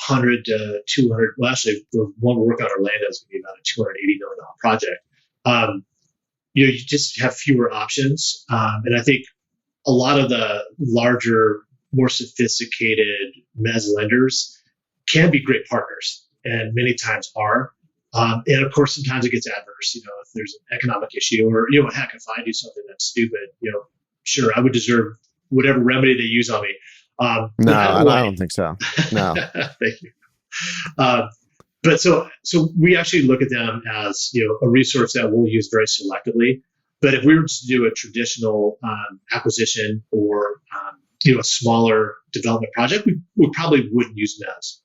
[SPEAKER 1] 100 to 200, well, actually, the one we're working on Orlando is going to be about a $280 million project. You just have fewer options. And I think a lot of the larger, more sophisticated mezz lenders can be great partners, and many times are. And of course, sometimes it gets adverse. If there's an economic issue, or heck, if I do something that's stupid, sure, I would deserve whatever remedy they use on me.
[SPEAKER 2] No, I don't think so. No.
[SPEAKER 1] Thank you. But so we actually look at them as a resource that we'll use very selectively. But if we were to do a traditional acquisition or a smaller development project, we probably wouldn't use mezz.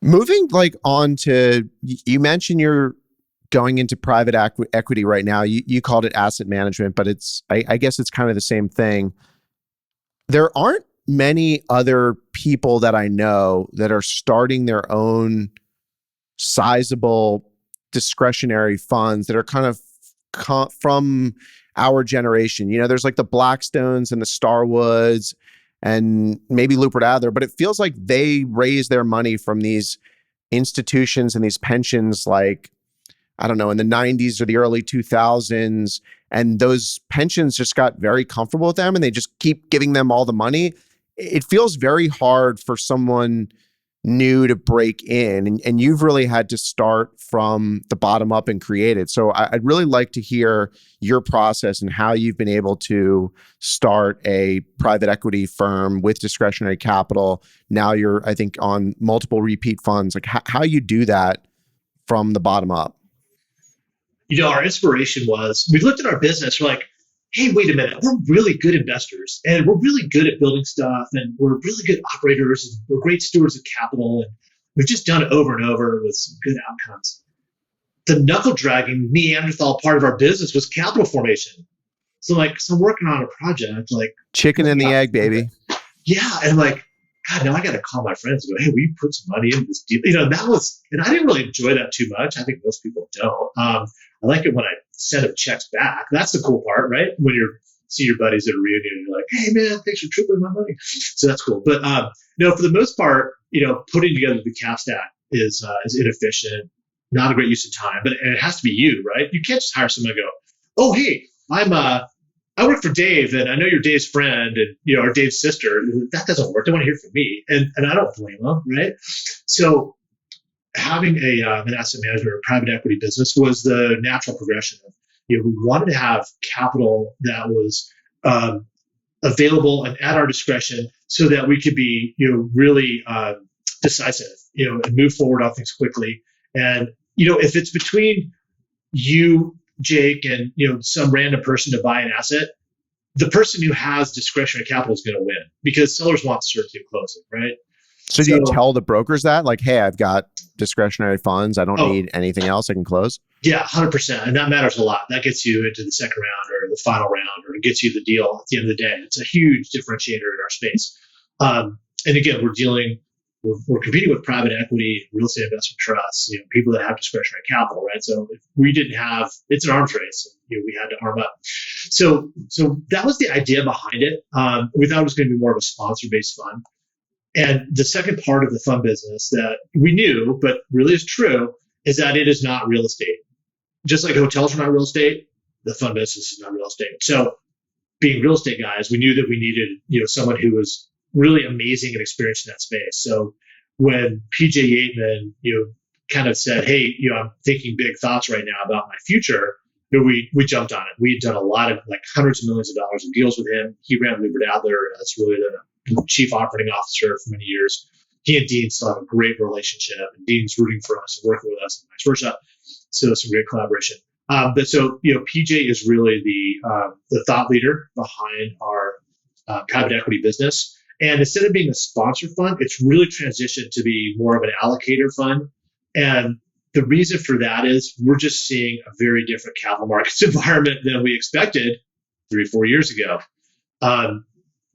[SPEAKER 2] Moving on to, you mentioned you're going into private equity right now. You called it asset management, but I guess it's kind of the same thing. There aren't many other people that I know that are starting their own sizable discretionary funds that are kind of from our generation. There's like the Blackstones and the Starwoods and maybe Rupert Adler, but it feels like they raise their money from these institutions and these pensions, like, I don't know, in the 90s or the early 2000s. And those pensions just got very comfortable with them and they just keep giving them all the money. It feels very hard for someone new to break in, and you've really had to start from the bottom up and create it. So I'd really like to hear your process and how you've been able to start a private equity firm with discretionary capital. Now you're, I think, on multiple repeat funds, like how you do that from the bottom up.
[SPEAKER 1] Our inspiration was, we looked at our business, we're like, hey, wait a minute, we're really good investors and we're really good at building stuff and we're really good operators and we're great stewards of capital and we've just done it over and over with some good outcomes. The knuckle dragging Neanderthal part of our business was capital formation. So I'm working on a project, like
[SPEAKER 2] chicken and the egg, baby.
[SPEAKER 1] Yeah. And God, now I got to call my friends and go, hey, will you put some money into this deal? And I didn't really enjoy that too much. I think most people don't. I like it when I send them checks back. That's the cool part, right? When you see your buddies at a reunion and you're like, hey man, thanks for tripling my money. So that's cool. But for the most part, putting together the cap stack is inefficient, not a great use of time, but it has to be you, right? You can't just hire someone and go, oh, hey, I work for Dave and I know you're Dave's friend and or Dave's sister. That doesn't work. They want to hear from me. And I don't blame them, right? So having an asset management or private equity business was the natural progression of, we wanted to have capital that was available and at our discretion so that we could be, really decisive, and move forward on things quickly. And, if it's between you, Jake, and, some random person to buy an asset, the person who has discretionary capital is going to win because sellers want certainty of closing, right?
[SPEAKER 2] So do you
[SPEAKER 1] So,
[SPEAKER 2] tell the brokers that, like, hey, I've got discretionary funds. I don't
[SPEAKER 1] oh,
[SPEAKER 2] need anything else. I can close.
[SPEAKER 1] yeah, 100%. And that matters a lot. That gets you into the second round or the final round, or it gets you the deal at the end of the day. It's a huge differentiator in our space. And again, we're competing with private equity, real estate investment trusts, people that have discretionary capital, right? So if we didn't have, it's an arms race. We had to arm up. So that was the idea behind it. We thought it was going to be more of a sponsor-based fund. And the second part of the fund business that we knew, but really is true, is that it is not real estate. Just like hotels are not real estate, the fund business is not real estate. So being real estate guys, we knew that we needed, someone who was really amazing and experienced in that space. So when PJ Yateman, kind of said, hey, I'm thinking big thoughts right now about my future, we jumped on it. We had done a lot of hundreds of millions of dollars of deals with him. He ran Libert Adler. That's really the chief operating officer for many years. He and Dean still have a great relationship, and Dean's rooting for us and working with us and vice versa. So it's a great collaboration. But so, PJ is really the thought leader behind our private equity business. And instead of being a sponsor fund, it's really transitioned to be more of an allocator fund. And the reason for that is we're just seeing a very different capital markets environment than we expected 3 or 4 years ago.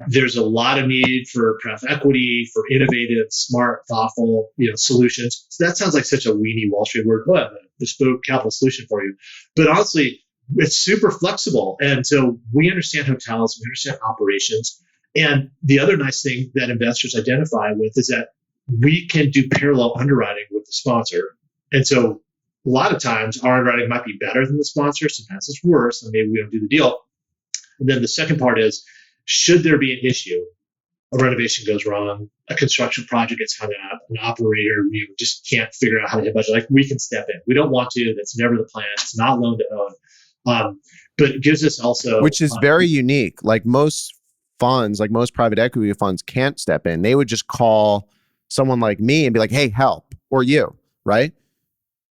[SPEAKER 1] There's a lot of need for pref equity, for innovative, smart, thoughtful, solutions. So that sounds like such a weenie Wall Street word. What a bespoke capital solution for you. But honestly, it's super flexible. And so we understand hotels, we understand operations. And the other nice thing that investors identify with is that we can do parallel underwriting with the sponsor. And so a lot of times our underwriting might be better than the sponsor. Sometimes it's worse, and maybe we don't do the deal. And then the second part is, should there be an issue, a renovation goes wrong, a construction project gets hung up, an operator just can't figure out how to hit budget, we can step in. We don't want to. That's never the plan. It's not loan to own. But it gives us also...
[SPEAKER 2] Which is very unique. Like most funds, like most private equity funds can't step in. They would just call someone like me and be like, hey, help, or you, right?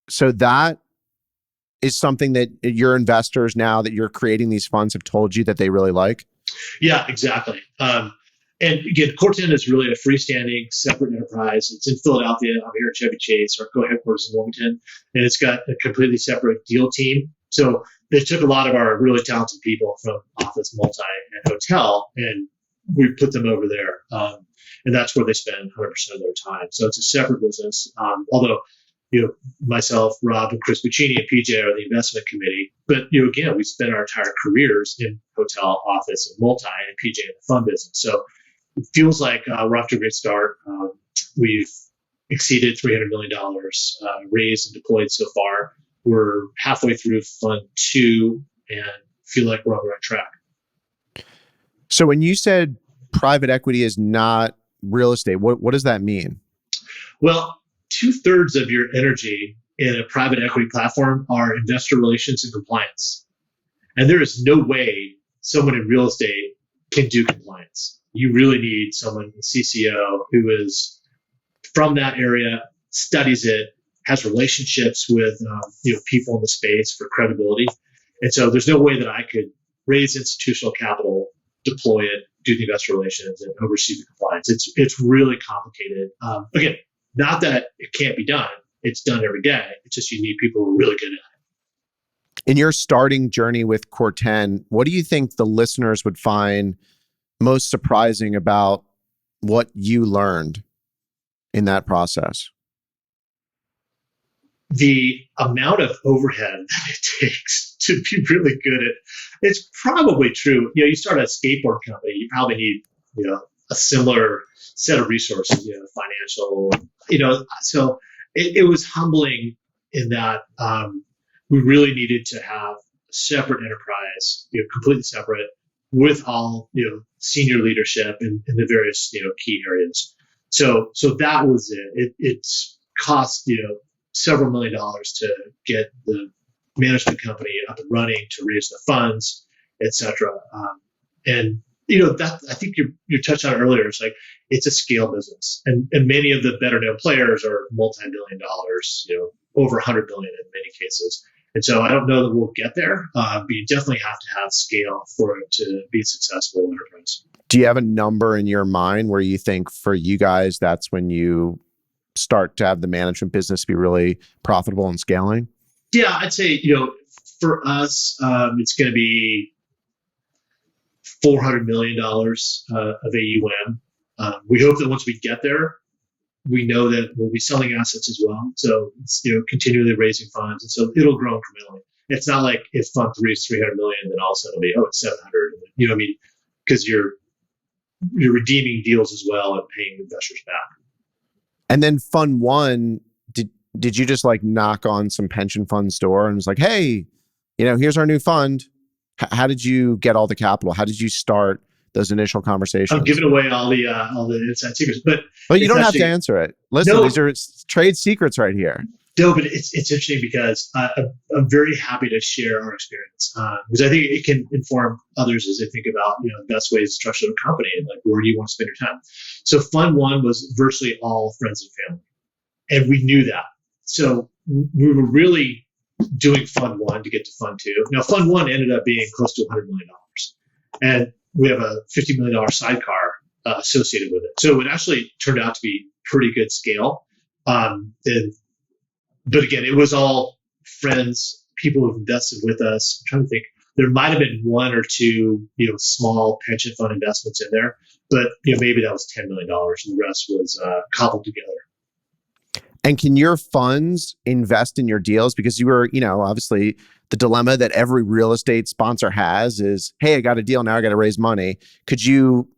[SPEAKER 2] So that is something that your investors, now that you're creating these funds, have told you that they really like?
[SPEAKER 1] Yeah, exactly. And again, Corten is really a freestanding, separate enterprise. It's in Philadelphia. I'm here at Chevy Chase. Our co-headquarters in Wilmington, and it's got a completely separate deal team. So they took a lot of our really talented people from office, multi, and hotel, and we put them over there. And that's where they spend 100% of their time. So it's a separate business. Although, myself, Rob, and Chris Buccini and PJ are the investment committee. But, again, we spent our entire careers in hotel, office, and multi, and PJ in the fund business. So it feels like we're off to a great start. We've exceeded $300 million raised and deployed so far. We're halfway through Fund 2 and feel like we're on the right track.
[SPEAKER 2] So when you said private equity is not real estate, what does that mean?
[SPEAKER 1] Well, 2/3 of your energy in a private equity platform are investor relations and compliance. And there is no way someone in real estate can do compliance. You really need someone, a CCO, who is from that area, studies it, has relationships with people in the space for credibility. And so there's no way that I could raise institutional capital, deploy it, do the investor relations, and oversee the compliance. It's really complicated. Again, not that it can't be done. It's done every day. It's just you need people who are really good at it.
[SPEAKER 2] In your starting journey with Corten, what do you think the listeners would find most surprising about what you learned in that process?
[SPEAKER 1] The amount of overhead that it takes to be really good at it's probably true. You start a skateboard company, you probably need, a similar set of resources, financial, so it was humbling in that we really needed to have a separate enterprise, completely separate, with all, senior leadership in the various, key areas. So that was it. It's cost, several $1 million to get the management company up and running, to raise the funds, et cetera. And that, I think you touched on it earlier. It's like it's a scale business, and many of the better known players are multi-billion dollars, over 100 billion in many cases. And so I don't know that we'll get there, but you definitely have to have scale for it to be a successful enterprise.
[SPEAKER 2] Do you have a number in your mind where you think for you guys, that's when you start to have the management business be really profitable and scaling?
[SPEAKER 1] Yeah, I'd say, for us, it's going to be $400 million of AUM. We hope that once we get there, we know that we'll be selling assets as well. So it's, continually raising funds. And so it'll grow incrementally. It's not like if fund three is 300 million, then all of a sudden it'll be, it's 700. You know what I mean? Because you're redeeming deals as well and paying investors back.
[SPEAKER 2] And then fund one, did you just like knock on some pension fund's door and was like, hey, here's our new fund. How did you get all the capital? How did you start those initial conversations?
[SPEAKER 1] I'm giving away all the inside secrets, but
[SPEAKER 2] you don't have to answer it. Listen, these are trade secrets right here.
[SPEAKER 1] No, but it's interesting because I'm very happy to share our experience because I think it can inform others as they think about the best ways to structure a company and like where do you want to spend your time. So fund one was virtually all friends and family, and we knew that. So we were really doing fund one to get to fund two. Now fund one ended up being close to $100 million, and we have a $50 million sidecar associated with it. So it actually turned out to be pretty good scale. But again, it was all friends, people who've invested with us. I'm trying to think. There might have been one or two, small pension fund investments in there, but maybe that was $10 million, and the rest was cobbled together.
[SPEAKER 2] And can your funds invest in your deals? Because you were, obviously the dilemma that every real estate sponsor has is, hey, I got a deal now, I got to raise money. Could you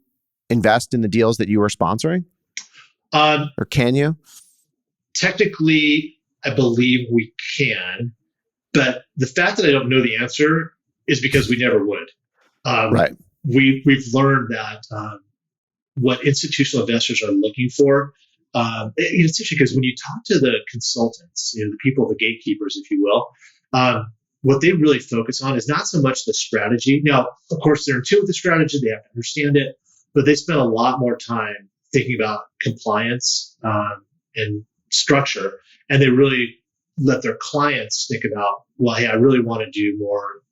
[SPEAKER 2] invest in the deals that you were sponsoring, or can you?
[SPEAKER 1] Technically, I believe we can, but the fact that I don't know the answer is because we never would.
[SPEAKER 2] Right.
[SPEAKER 1] We've learned that what institutional investors are looking for. It's interesting because when you talk to the consultants, the people, the gatekeepers, if you will, what they really focus on is not so much the strategy. Now, of course, they're in tune with the strategy; they have to understand it, but they spend a lot more time thinking about compliance and structure. And they really let their clients think about, well, hey, I really want to do more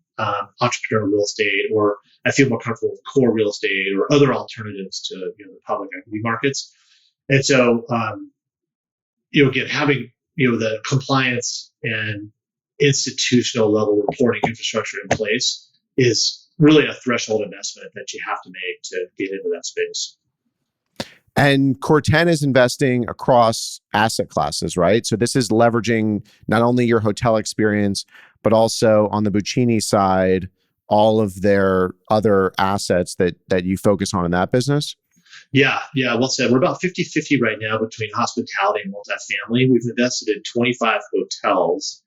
[SPEAKER 1] entrepreneurial real estate, or I feel more comfortable with core real estate or other alternatives to the public equity markets. And so, again, having the compliance and institutional level reporting infrastructure in place is really a threshold investment that you have to make to get into that space.
[SPEAKER 2] And Core 10 is investing across asset classes, right? So this is leveraging not only your hotel experience, but also on the Buccini side, all of their other assets that you focus on in that business.
[SPEAKER 1] Yeah, well said. We're about 50-50 right now between hospitality and multifamily. We've invested in 25 hotels,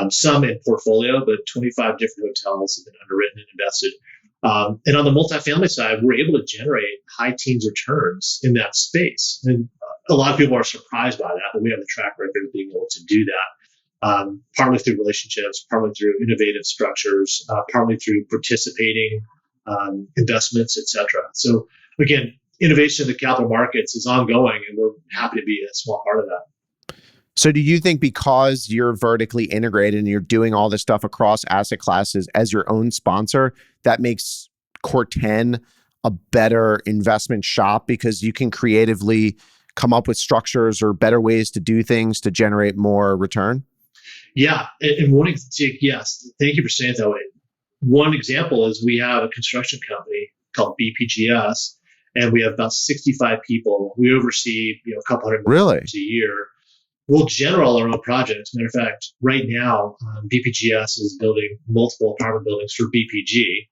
[SPEAKER 1] some in portfolio, but 25 different hotels have been underwritten and invested. And on the multifamily side, we're able to generate high teens returns in that space. And a lot of people are surprised by that, but we have the track record of being able to do that, partly through relationships, partly through innovative structures, partly through participating investments, et cetera. So again, innovation in the capital markets is ongoing, and we're happy to be a small part of that.
[SPEAKER 2] So do you think because you're vertically integrated and you're doing all this stuff across asset classes as your own sponsor, that makes Core 10 a better investment shop because you can creatively come up with structures or better ways to do things to generate more return?
[SPEAKER 1] Yeah. And yes, thank you for saying it that way. One example is we have a construction company called BPGS, and we have about 65 people. We oversee a couple $100 million a year. We'll generate our own projects. Matter of fact, right now, BPGS is building multiple apartment buildings for BPG.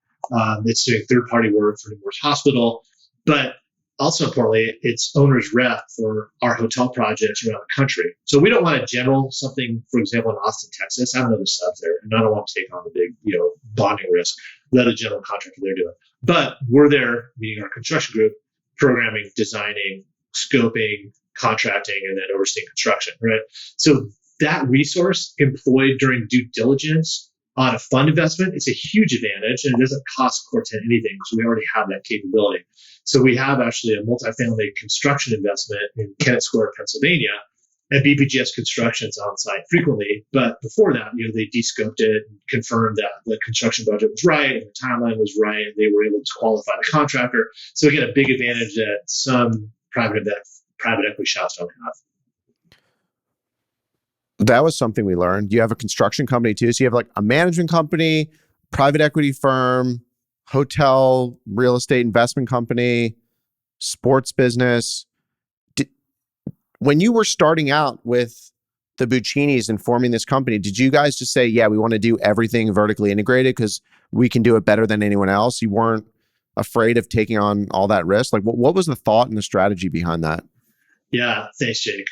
[SPEAKER 1] It's doing third-party work for Nemours Hospital, but also importantly, it's owner's rep for our hotel projects around the country. So we don't want to general something, for example, in Austin, Texas. I have another sub there, and I don't want to take on the big, bonding risk. Let a general contractor there do it. But we're there, meaning our construction group, programming, designing, scoping, contracting, and then overseeing construction, right? So that resource employed during due diligence on a fund investment, it's a huge advantage, and it doesn't cost Core 10 anything because we already have that capability. So we have actually a multifamily construction investment in Kennett Square, Pennsylvania, And BPGS construction's on site frequently, but before that, they descoped it and confirmed that the construction budget was right and the timeline was right, and they were able to qualify the contractor. So again, a big advantage that some private equity shops don't have.
[SPEAKER 2] That was something we learned. You have a construction company too. So you have like a management company, private equity firm, hotel, real estate investment company, sports business. When you were starting out with the Buccinis and forming this company, did you guys just say, yeah, we want to do everything vertically integrated because we can do it better than anyone else? You weren't afraid of taking on all that risk? Like what was the thought and the strategy behind that?
[SPEAKER 1] Yeah, thanks, Jake.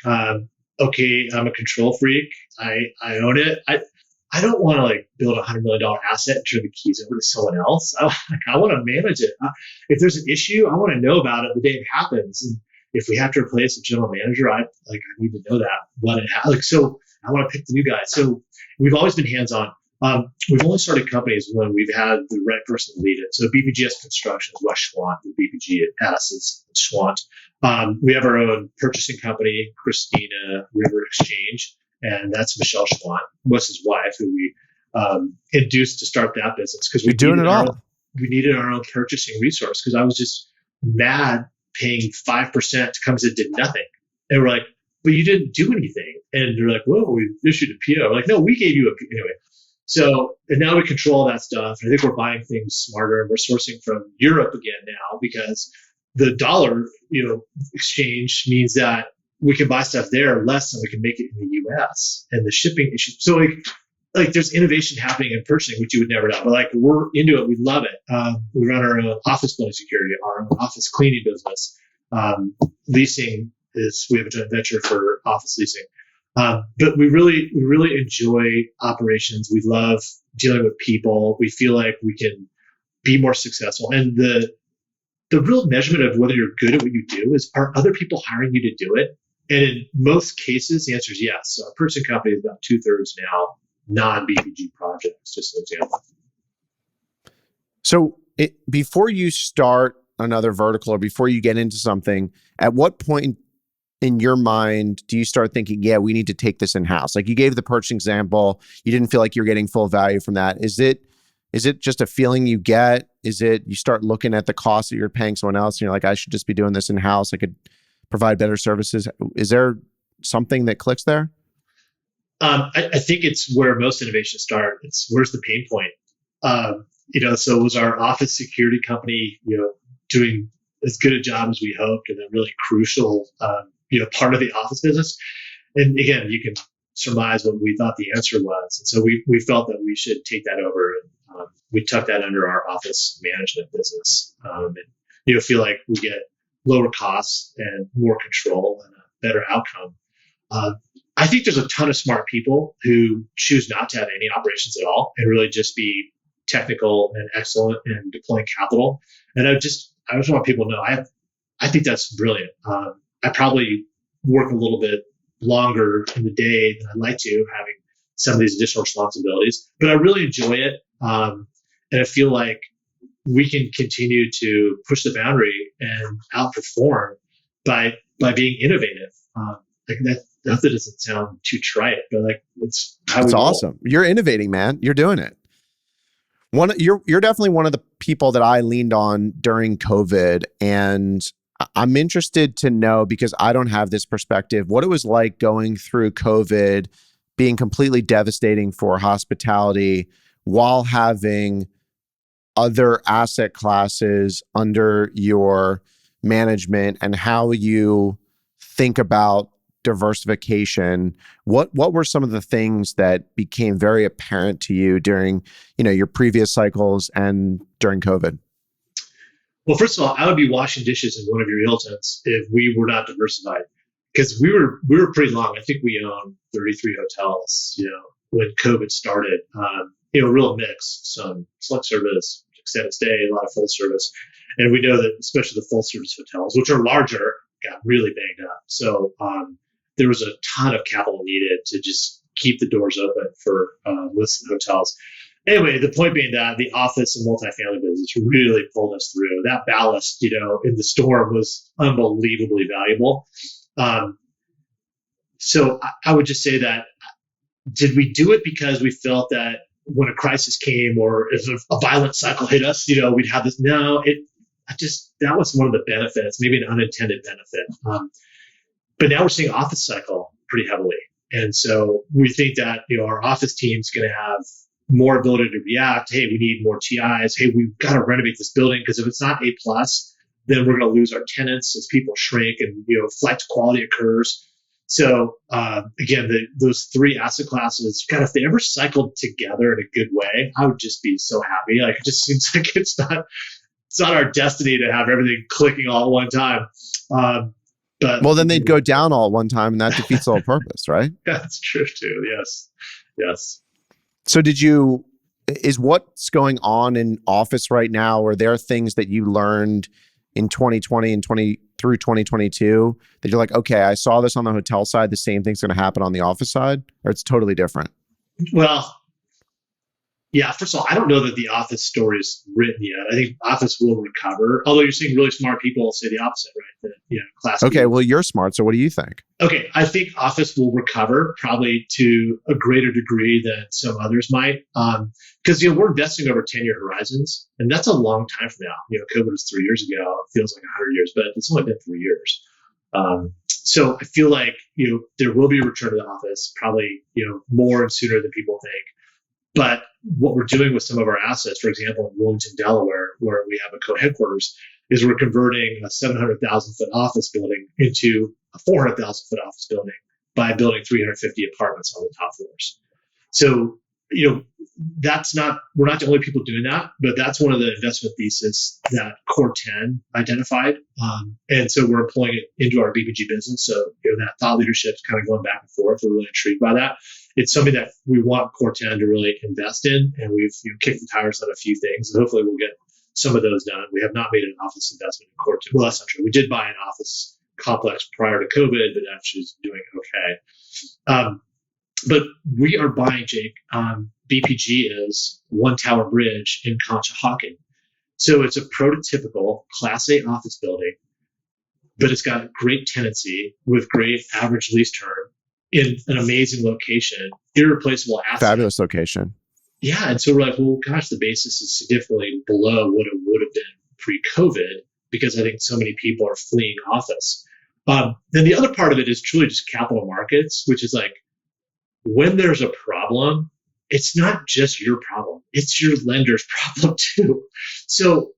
[SPEAKER 1] Okay, I'm a control freak. I own it. I don't want to like build $100 million asset and turn the keys over to someone else. I want to manage it. If there's an issue, I want to know about it the day it happens. And if we have to replace a general manager, I need to know that when it happens. So I want to pick the new guy. So we've always been hands-on. We've only started companies when we've had the right person to lead it. So BPGS Construction is Wes Schwant, and BPGS is Schwant. We have our own purchasing company, Christina River Exchange, and that's Michelle Schwant, Wes's wife, who we induced to start that business because we needed our own purchasing resource because I was just mad paying 5% to companies that did nothing. And we're like, but you didn't do anything. And they're like, well, we issued a PO. We're like, no, we gave you a PO. Anyway. So, and now we control all that stuff. And I think we're buying things smarter. We're sourcing from Europe again now because the dollar, exchange means that we can buy stuff there less than we can make it in the US and the shipping issue. So like there's innovation happening in purchasing, which you would never know, but like we're into it. We love it. We run our own office building security, our own office cleaning business. Leasing we have a joint venture for office leasing. But we really enjoy operations. We love dealing with people. We feel like we can be more successful. And the real measurement of whether you're good at what you do is, are other people hiring you to do it? And in most cases, the answer is yes. So our purchasing company is about 2/3 now non-BPG projects, just an example.
[SPEAKER 2] So before you start another vertical or before you get into something, at what point in your mind do you start thinking, yeah, we need to take this in-house? Like you gave the purchasing example, you didn't feel like you're getting full value from that. Is it just a feeling you get? Is it you start looking at the cost that you're paying someone else and you're like, I should just be doing this in-house. I could provide better services. Is there something that clicks there?
[SPEAKER 1] I think it's where most innovations start. It's where's the pain point? So was our office security company, doing as good a job as we hoped and a really crucial, part of the office business? And again, you can surmise what we thought the answer was. And so we felt that we should take that over. And we tucked that under our office management business. And feel like we get lower costs and more control and a better outcome. I think there's a ton of smart people who choose not to have any operations at all and really just be technical and excellent in deploying capital. And I just want people to know I think that's brilliant. I probably work a little bit longer in the day than I'd like to, having some of these additional responsibilities, but I really enjoy it. And I feel like we can continue to push the boundary and outperform by being innovative. Like that doesn't sound too trite, but like it's
[SPEAKER 2] awesome. You're innovating, man. You're doing it. You're definitely one of the people that I leaned on during COVID, and I'm interested to know, because I don't have this perspective, what it was like going through COVID, being completely devastating for hospitality while having other asset classes under your management, and how you think about diversification. What were some of the things that became very apparent to you during, your previous cycles and during COVID?
[SPEAKER 1] Well, first of all, I would be washing dishes in one of your Hiltons if we were not diversified, because we were pretty long. I think we owned 33 hotels, when COVID started. Real mix, some select service, extended stay, a lot of full service. And we know that especially the full service hotels, which are larger, got really banged up. So there was a ton of capital needed to just keep the doors open for listed hotels. Anyway, the point being that the office and multifamily business really pulled us through. That ballast, in the storm was unbelievably valuable. So I would just say that, did we do it because we felt that when a crisis came or if a violent cycle hit us, we'd have this? No, that was one of the benefits, maybe an unintended benefit. But now we're seeing office cycle pretty heavily. And so we think that, our office team's going to have more ability to react. Hey, we need more TIs. Hey, we've got to renovate this building because if it's not A plus, then we're going to lose our tenants as people shrink and, flight to quality occurs. So again, those three asset classes, God, if they ever cycled together in a good way, I would just be so happy. Like, it just seems like it's not our destiny to have everything clicking all at one time.
[SPEAKER 2] Well, then they'd go down all at one time, and that defeats the whole purpose, right?
[SPEAKER 1] That's true too. Yes.
[SPEAKER 2] So is what's going on in office right now, or there are things that you learned in 2020 and through 2022 that you're like, okay, I saw this on the hotel side, the same thing's going to happen on the office side, or it's totally different?
[SPEAKER 1] Well, yeah, first of all, I don't know that the office story is written yet. I think office will recover, although you're seeing really smart people say the opposite, right? That, class.
[SPEAKER 2] Okay, well, you're smart, so what do you think?
[SPEAKER 1] Okay, I think office will recover probably to a greater degree than some others might, because we're investing over 10-year horizons, and that's a long time from now. COVID was 3 years ago. It feels like 100 years, but it's only been 3 years. So I feel like there will be a return to the office, probably more and sooner than people think. But what we're doing with some of our assets, for example, in Wilmington, Delaware, where we have a co-headquarters, is we're converting a 700,000 foot office building into a 400,000 foot office building by building 350 apartments on the top floors. So, we're not the only people doing that, but that's one of the investment thesis that Core 10 identified. And so we're employing it into our BPG business. So, that thought leadership is kind of going back and forth. We're really intrigued by that. It's something that we want Core 10 to really invest in, and we've kicked the tires on a few things, and hopefully we'll get some of those done. We have not made an office investment in Core 10. Well, that's not true. We did buy an office complex prior to COVID, but actually is doing okay. But we are buying, Jake. BPG is One Tower Bridge in Conshohocken. So it's a prototypical Class A office building, but it's got great tenancy with great average lease term in an amazing location, irreplaceable asset.
[SPEAKER 2] Fabulous location.
[SPEAKER 1] Yeah. And so we're like, well, gosh, the basis is significantly below what it would have been pre-COVID because I think so many people are fleeing office. Then the other part of it is truly just capital markets, which is like, when there's a problem, it's not just your problem, it's your lender's problem too. So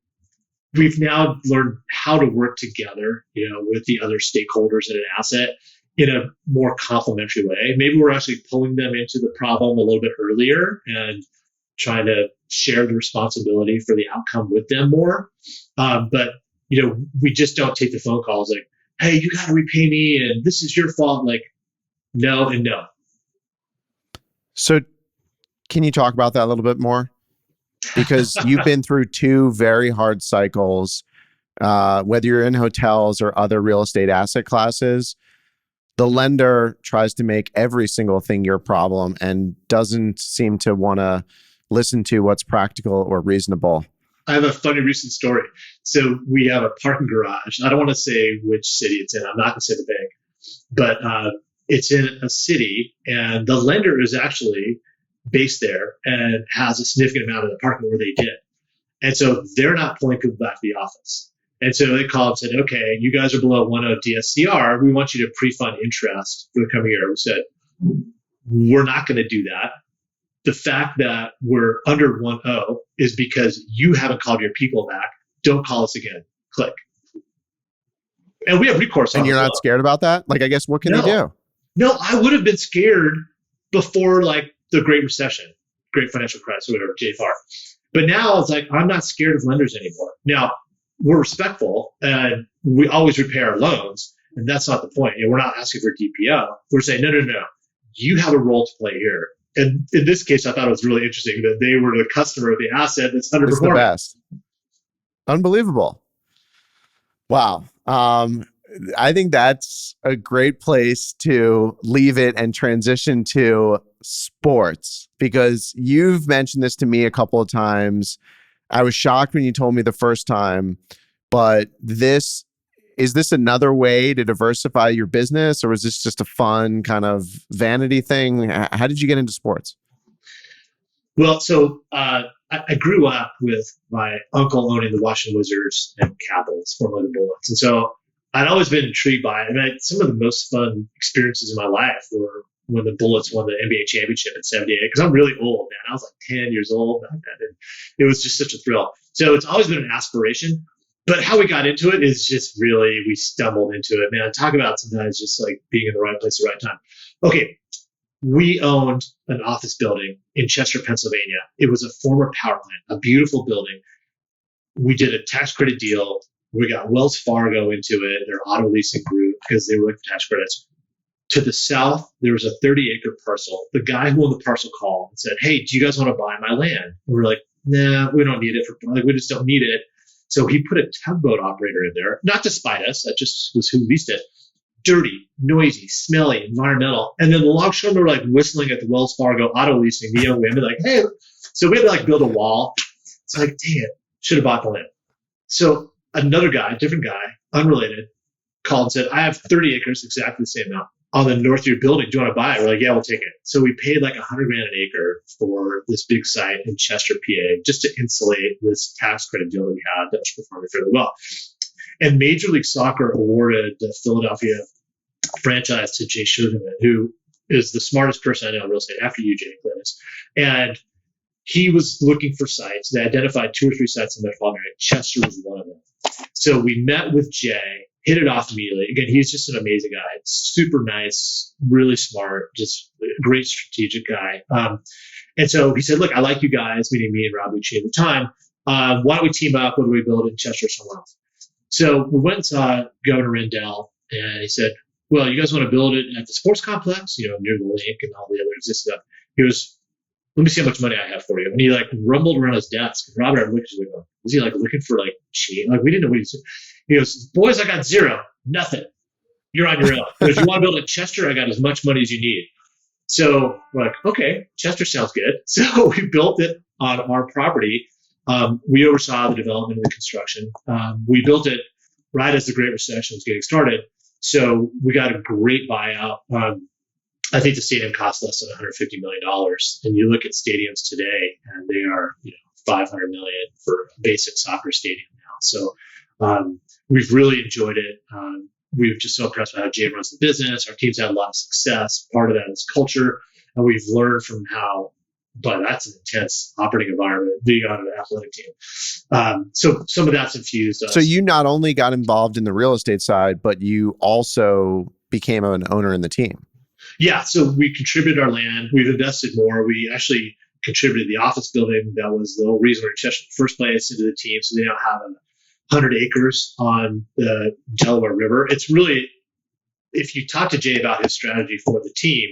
[SPEAKER 1] we've now learned how to work together, with the other stakeholders in an asset in a more complementary way. Maybe we're actually pulling them into the problem a little bit earlier and trying to share the responsibility for the outcome with them more. But we just don't take the phone calls like, hey, you got to repay me and this is your fault. Like, no and no.
[SPEAKER 2] So can you talk about that a little bit more? Because you've been through two very hard cycles, whether you're in hotels or other real estate asset classes. The lender tries to make every single thing your problem and doesn't seem to want to listen to what's practical or reasonable.
[SPEAKER 1] I have a funny recent story. So we have a parking garage. I don't want to say which city it's in. I'm not going to say the bank, but it's in a city, and the lender is actually based there and has a significant amount of the parking where they did. And so they're not pulling people back to the office. And so they called and said, okay, you guys are below 1.0 DSCR. We want you to pre-fund interest for the coming year. We said, we're not going to do that. The fact that we're under 1.0 is because you haven't called your people back. Don't call us again. Click. And we have recourse.
[SPEAKER 2] And you're not scared about that? Like, I guess, what can they do?
[SPEAKER 1] No, I would have been scared before like the Great Recession, Great Financial Crisis, or whatever, JFR. But now it's like, I'm not scared of lenders anymore. Now, we're respectful and we always repay our loans. And that's not the point. We're not asking for DPO. We're saying, no. You have a role to play here. And in this case, I thought it was really interesting that they were the customer of the asset that's underperforming.
[SPEAKER 2] It's the best. Unbelievable. Wow. I think that's a great place to leave it and transition to sports, because you've mentioned this to me a couple of times. I was shocked when you told me the first time, but this Is this another way to diversify your business, or was this just a fun kind of vanity thing? How did you get into sports?
[SPEAKER 1] Well, so I grew up with my uncle owning the Washington Wizards and Capitals, formerly the Bullets. And so I'd always been intrigued by it. And some of the most fun experiences in my life were when the Bullets won the NBA championship in '78, because I'm really old, man. I was like 10 years old back then. And it was just such a thrill. So it's always been an aspiration. But how we got into it is just really, we stumbled into it, man. Talk about sometimes just like being in the right place at the right time. Okay. We owned an office building in Chester, Pennsylvania. It was a former power plant, a beautiful building. We did a tax credit deal. We got Wells Fargo into it, their auto leasing group, because they were looking for tax credits. To the south, there was a 30-acre parcel. The guy who owned the parcel called and said, "Hey, do you guys want to buy my land?" And we're like, "Nah, we don't need it. We just don't need it." So he put a tugboat operator in there, not to spite us. That just was who leased it. Dirty, noisy, smelly, environmental. And then the longshoremen were like whistling at the Wells Fargo auto leasing, the young women, like, "Hey." So we had to like build a wall. It's like, dang it, should have bought the land. So another guy, different guy, unrelated, called and said, "I have 30 acres, exactly the same amount, on the north of your building. Do you want to buy it?" We're like, "Yeah, we'll take it." So we paid like $100,000 an acre for this big site in Chester, PA, just to insulate this tax credit deal that we had that was performing fairly well. And Major League Soccer awarded the Philadelphia franchise to Jay Sugarman, who is the smartest person I know in real estate, after you, Jay Clinton. And he was looking for sites. They identified 2 or 3 sites in the metropolitan area. Chester was one of them. So we met with Jay, hit it off immediately. Again, he's just an amazing guy, super nice, really smart, just a great strategic guy. And so he said, "Look, I like you guys," meaning me and Rob Buccini at the time. "Why don't we team up? What do we build in Chester or somewhere else?" So we went and saw Governor Rendell, and he said, "Well, you guys want to build it at the sports complex, near the lake and all the other existing stuff?" He goes, "Let me see how much money I have for you." And he like rumbled around his desk. And Robert looked at him, was he like looking for like cheat? Like we didn't know what he was doing. He goes, "Boys, I got zero, nothing. You're on your own. If you want to build at Chester, I got as much money as you need." So we're like, okay, Chester sounds good. So we built it on our property. We oversaw the development and the construction. We built it right as the Great Recession was getting started. So we got a great buyout. I think the stadium cost less than $150 million. And you look at stadiums today, and they are $500 million for a basic soccer stadium now. So we've really enjoyed it. We're just so impressed with how Jay runs the business. Our team's had a lot of success. Part of that is culture. And we've learned from how, but that's an intense operating environment, being on an athletic team. So some of that's infused us.
[SPEAKER 2] So you not only got involved in the real estate side, but you also became an owner in the team.
[SPEAKER 1] Yeah. So we contributed our land. We've invested more. We actually contributed the office building. That was the whole reason we were in Chester in the first place, into the team. So they now have 100 acres on the Delaware River. It's really, if you talk to Jay about his strategy for the team,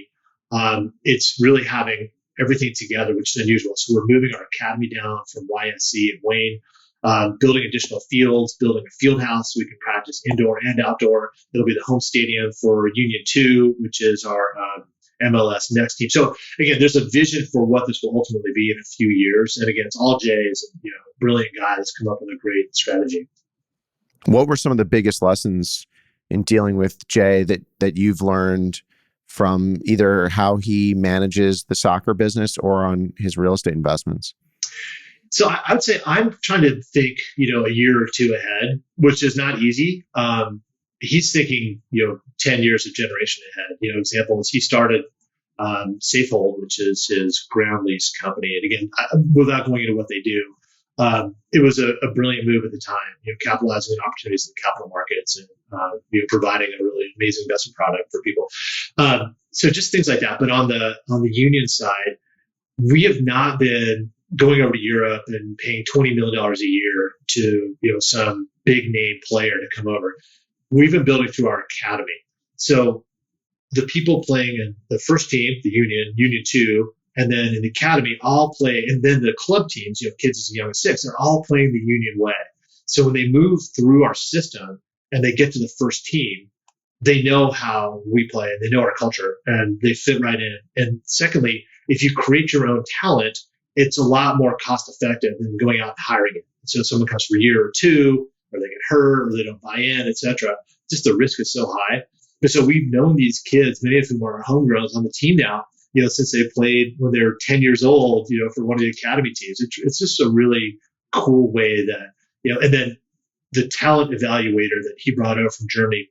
[SPEAKER 1] it's really having everything together, which is unusual. So we're moving our academy down from YSC and Wayne, building additional fields, building a field house so we can practice indoor and outdoor. It'll be the home stadium for Union 2, which is our MLS next team. So again, there's a vision for what this will ultimately be in a few years. And again, it's all Jay's, brilliant guy that's come up with a great strategy.
[SPEAKER 2] What were some of the biggest lessons in dealing with Jay that you've learned from either how he manages the soccer business or on his real estate investments?
[SPEAKER 1] So I would say I'm trying to think, a year or two ahead, which is not easy. He's thinking, 10 years of generation ahead. Examples, he started Safehold, which is his ground lease company. And again, without going into what they do, it was a brilliant move at the time, capitalizing on opportunities in the capital markets and providing a really amazing investment product for people. So just things like that. But on the union side, we have not been going over to Europe and paying $20 million a year to some big name player to come over. We've been building through our academy. So the people playing in the first team, the Union 2, and then in the academy, all play, and then the club teams, kids as young as 6, they're all playing the Union way. So when they move through our system and they get to the first team, they know how we play and they know our culture and they fit right in. And secondly, if you create your own talent, it's a lot more cost effective than going out and hiring it. So someone comes for a year or two, or they get hurt, or they don't buy in, etc. Just the risk is so high. And so we've known these kids, many of whom are homegrowns on the team now, since they played when they were 10 years old, for one of the academy teams. It's just a really cool way that, and then the talent evaluator that he brought over from Germany,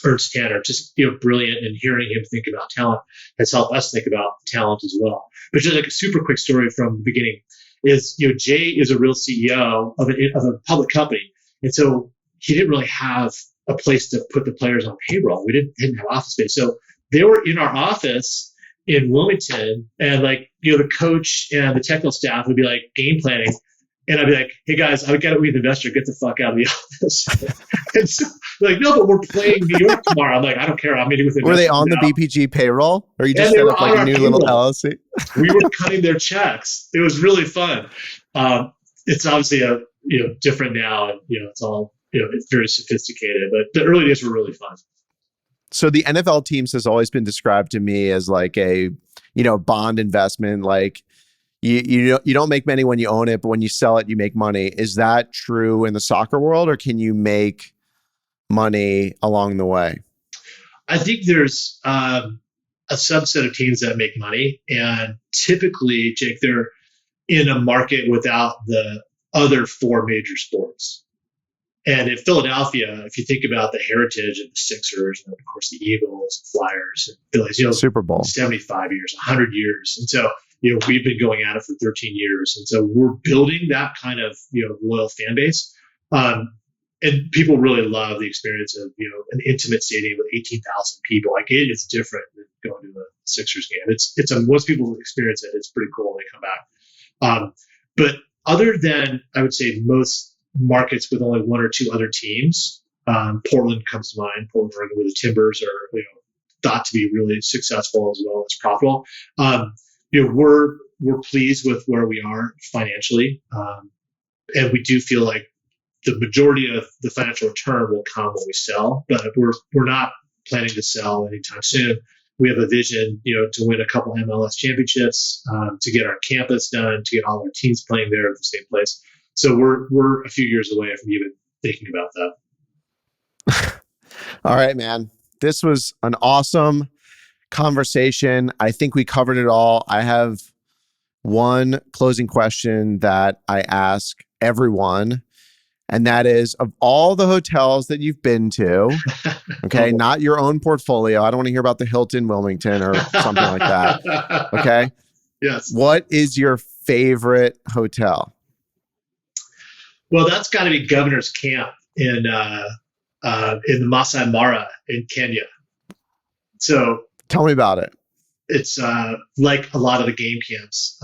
[SPEAKER 1] Ernst Tanner, just brilliant, and hearing him think about talent has helped us think about talent as well. But just like a super quick story from the beginning is, Jay is a real CEO of a public company, and so he didn't really have a place to put the players on payroll. We didn't have office space, so they were in our office in Wilmington, and the coach and the technical staff would be like game planning. And I'd be like, hey guys, I got to meet the investor. Get the fuck out of the office. And so they're like, no, but we're playing New York tomorrow. I'm like, I don't care. I'm meeting with the investor.
[SPEAKER 2] Were they on now. The BPG payroll? Or you just set up like a new little LLC?
[SPEAKER 1] We were cutting their checks. It was really fun. It's obviously different now, and it's all it's very sophisticated. But the early days were really fun.
[SPEAKER 2] So the NFL teams has always been described to me as like a bond investment, like. You don't make money when you own it, but when you sell it, you make money. Is that true in the soccer world, or can you make money along the way?
[SPEAKER 1] I think there's a subset of teams that make money, and typically, Jake, they're in a market without the other four major sports. And in Philadelphia, if you think about the heritage of the Sixers, and of course the Eagles, Flyers, and Phillies,
[SPEAKER 2] Super Bowl,
[SPEAKER 1] 75 years, 100 years, and so. We've been going at it for 13 years. And so we're building that kind of, loyal fan base. And people really love the experience of, an intimate stadium with 18,000 people. Like it is different than going to a Sixers game. Once people experience it, it's pretty cool when they come back. But other than, I would say, most markets with only one or two other teams, Portland comes to mind, Portland, Oregon, where the Timbers are, thought to be really successful as well as profitable. We're pleased with where we are financially, and we do feel like the majority of the financial return will come when we sell. But we're not planning to sell anytime soon. We have a vision, to win a couple MLS championships, to get our campus done, to get all our teams playing there at the same place. So we're a few years away from even thinking about that.
[SPEAKER 2] All right, man. This was an awesome conversation. I think we covered it all. I have one closing question that I ask everyone, and that is, of all the hotels that you've been to, okay, not your own portfolio. I don't want to hear about the Hilton Wilmington or something like that. Okay.
[SPEAKER 1] Yes.
[SPEAKER 2] What is your favorite hotel?
[SPEAKER 1] Well, that's got to be Governor's Camp in the Masai Mara in Kenya. So
[SPEAKER 2] tell me about it.
[SPEAKER 1] It's like a lot of the game camps,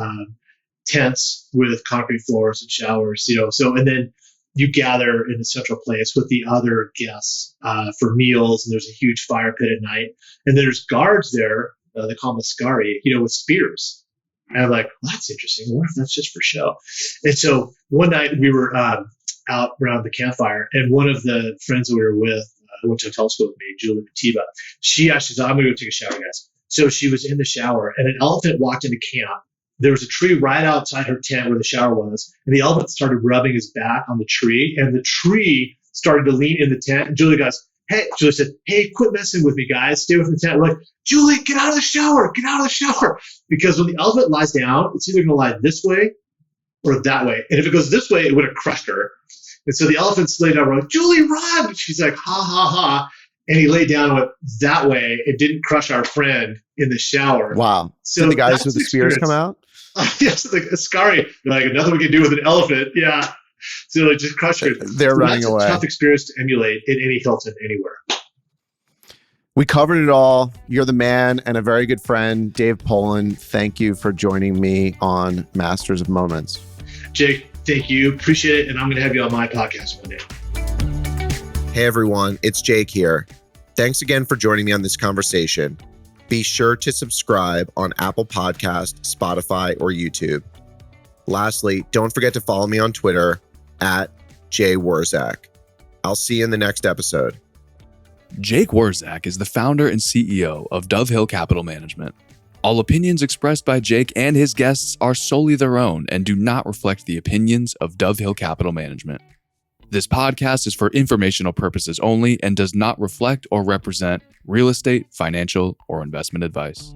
[SPEAKER 1] tents with concrete floors and showers, So, and then you gather in a central place with the other guests for meals, and there's a huge fire pit at night. And there's guards there, they call them askari, with spears. And I'm like, well, that's interesting. I wonder if that's just for show. And so one night we were out around the campfire, and one of the friends that we were with, who went to hotel school with me, Julie Patiba, she actually said, I'm going to go take a shower, guys. So she was in the shower, and an elephant walked into camp. There was a tree right outside her tent where the shower was, and the elephant started rubbing his back on the tree, and the tree started to lean in the tent. And Julie said, hey, quit messing with me, guys. Stay within the tent. We're like, Julie, get out of the shower. Get out of the shower. Because when the elephant lies down, it's either going to lie this way or that way. And if it goes this way, it would have crushed her. And so the elephant's laid down. We're like, Julie, run. She's like, ha, ha, ha. And he laid down and went that way. It didn't crush our friend in the shower.
[SPEAKER 2] Wow.
[SPEAKER 1] So
[SPEAKER 2] did the guys with the spears come out?
[SPEAKER 1] Yes, the askari. Like, nothing we can do with an elephant. Yeah. So it just crushed her.
[SPEAKER 2] They're running away.
[SPEAKER 1] It's a tough experience to emulate in any Hilton anywhere.
[SPEAKER 2] We covered it all. You're the man and a very good friend, Dave Pollin. Thank you for joining me on Masters of Moments.
[SPEAKER 1] Jake, thank you. Appreciate it. And I'm going to have you on my podcast one day.
[SPEAKER 2] Hey, everyone. It's Jake here. Thanks again for joining me on this conversation. Be sure to subscribe on Apple Podcasts, Spotify, or YouTube. Lastly, don't forget to follow me on Twitter @JWurzak. I'll see you in the next episode.
[SPEAKER 3] Jake Wurzak is the founder and CEO of Dove Hill Capital Management. All opinions expressed by Jake and his guests are solely their own and do not reflect the opinions of Dove Hill Capital Management. This podcast is for informational purposes only and does not reflect or represent real estate, financial, or investment advice.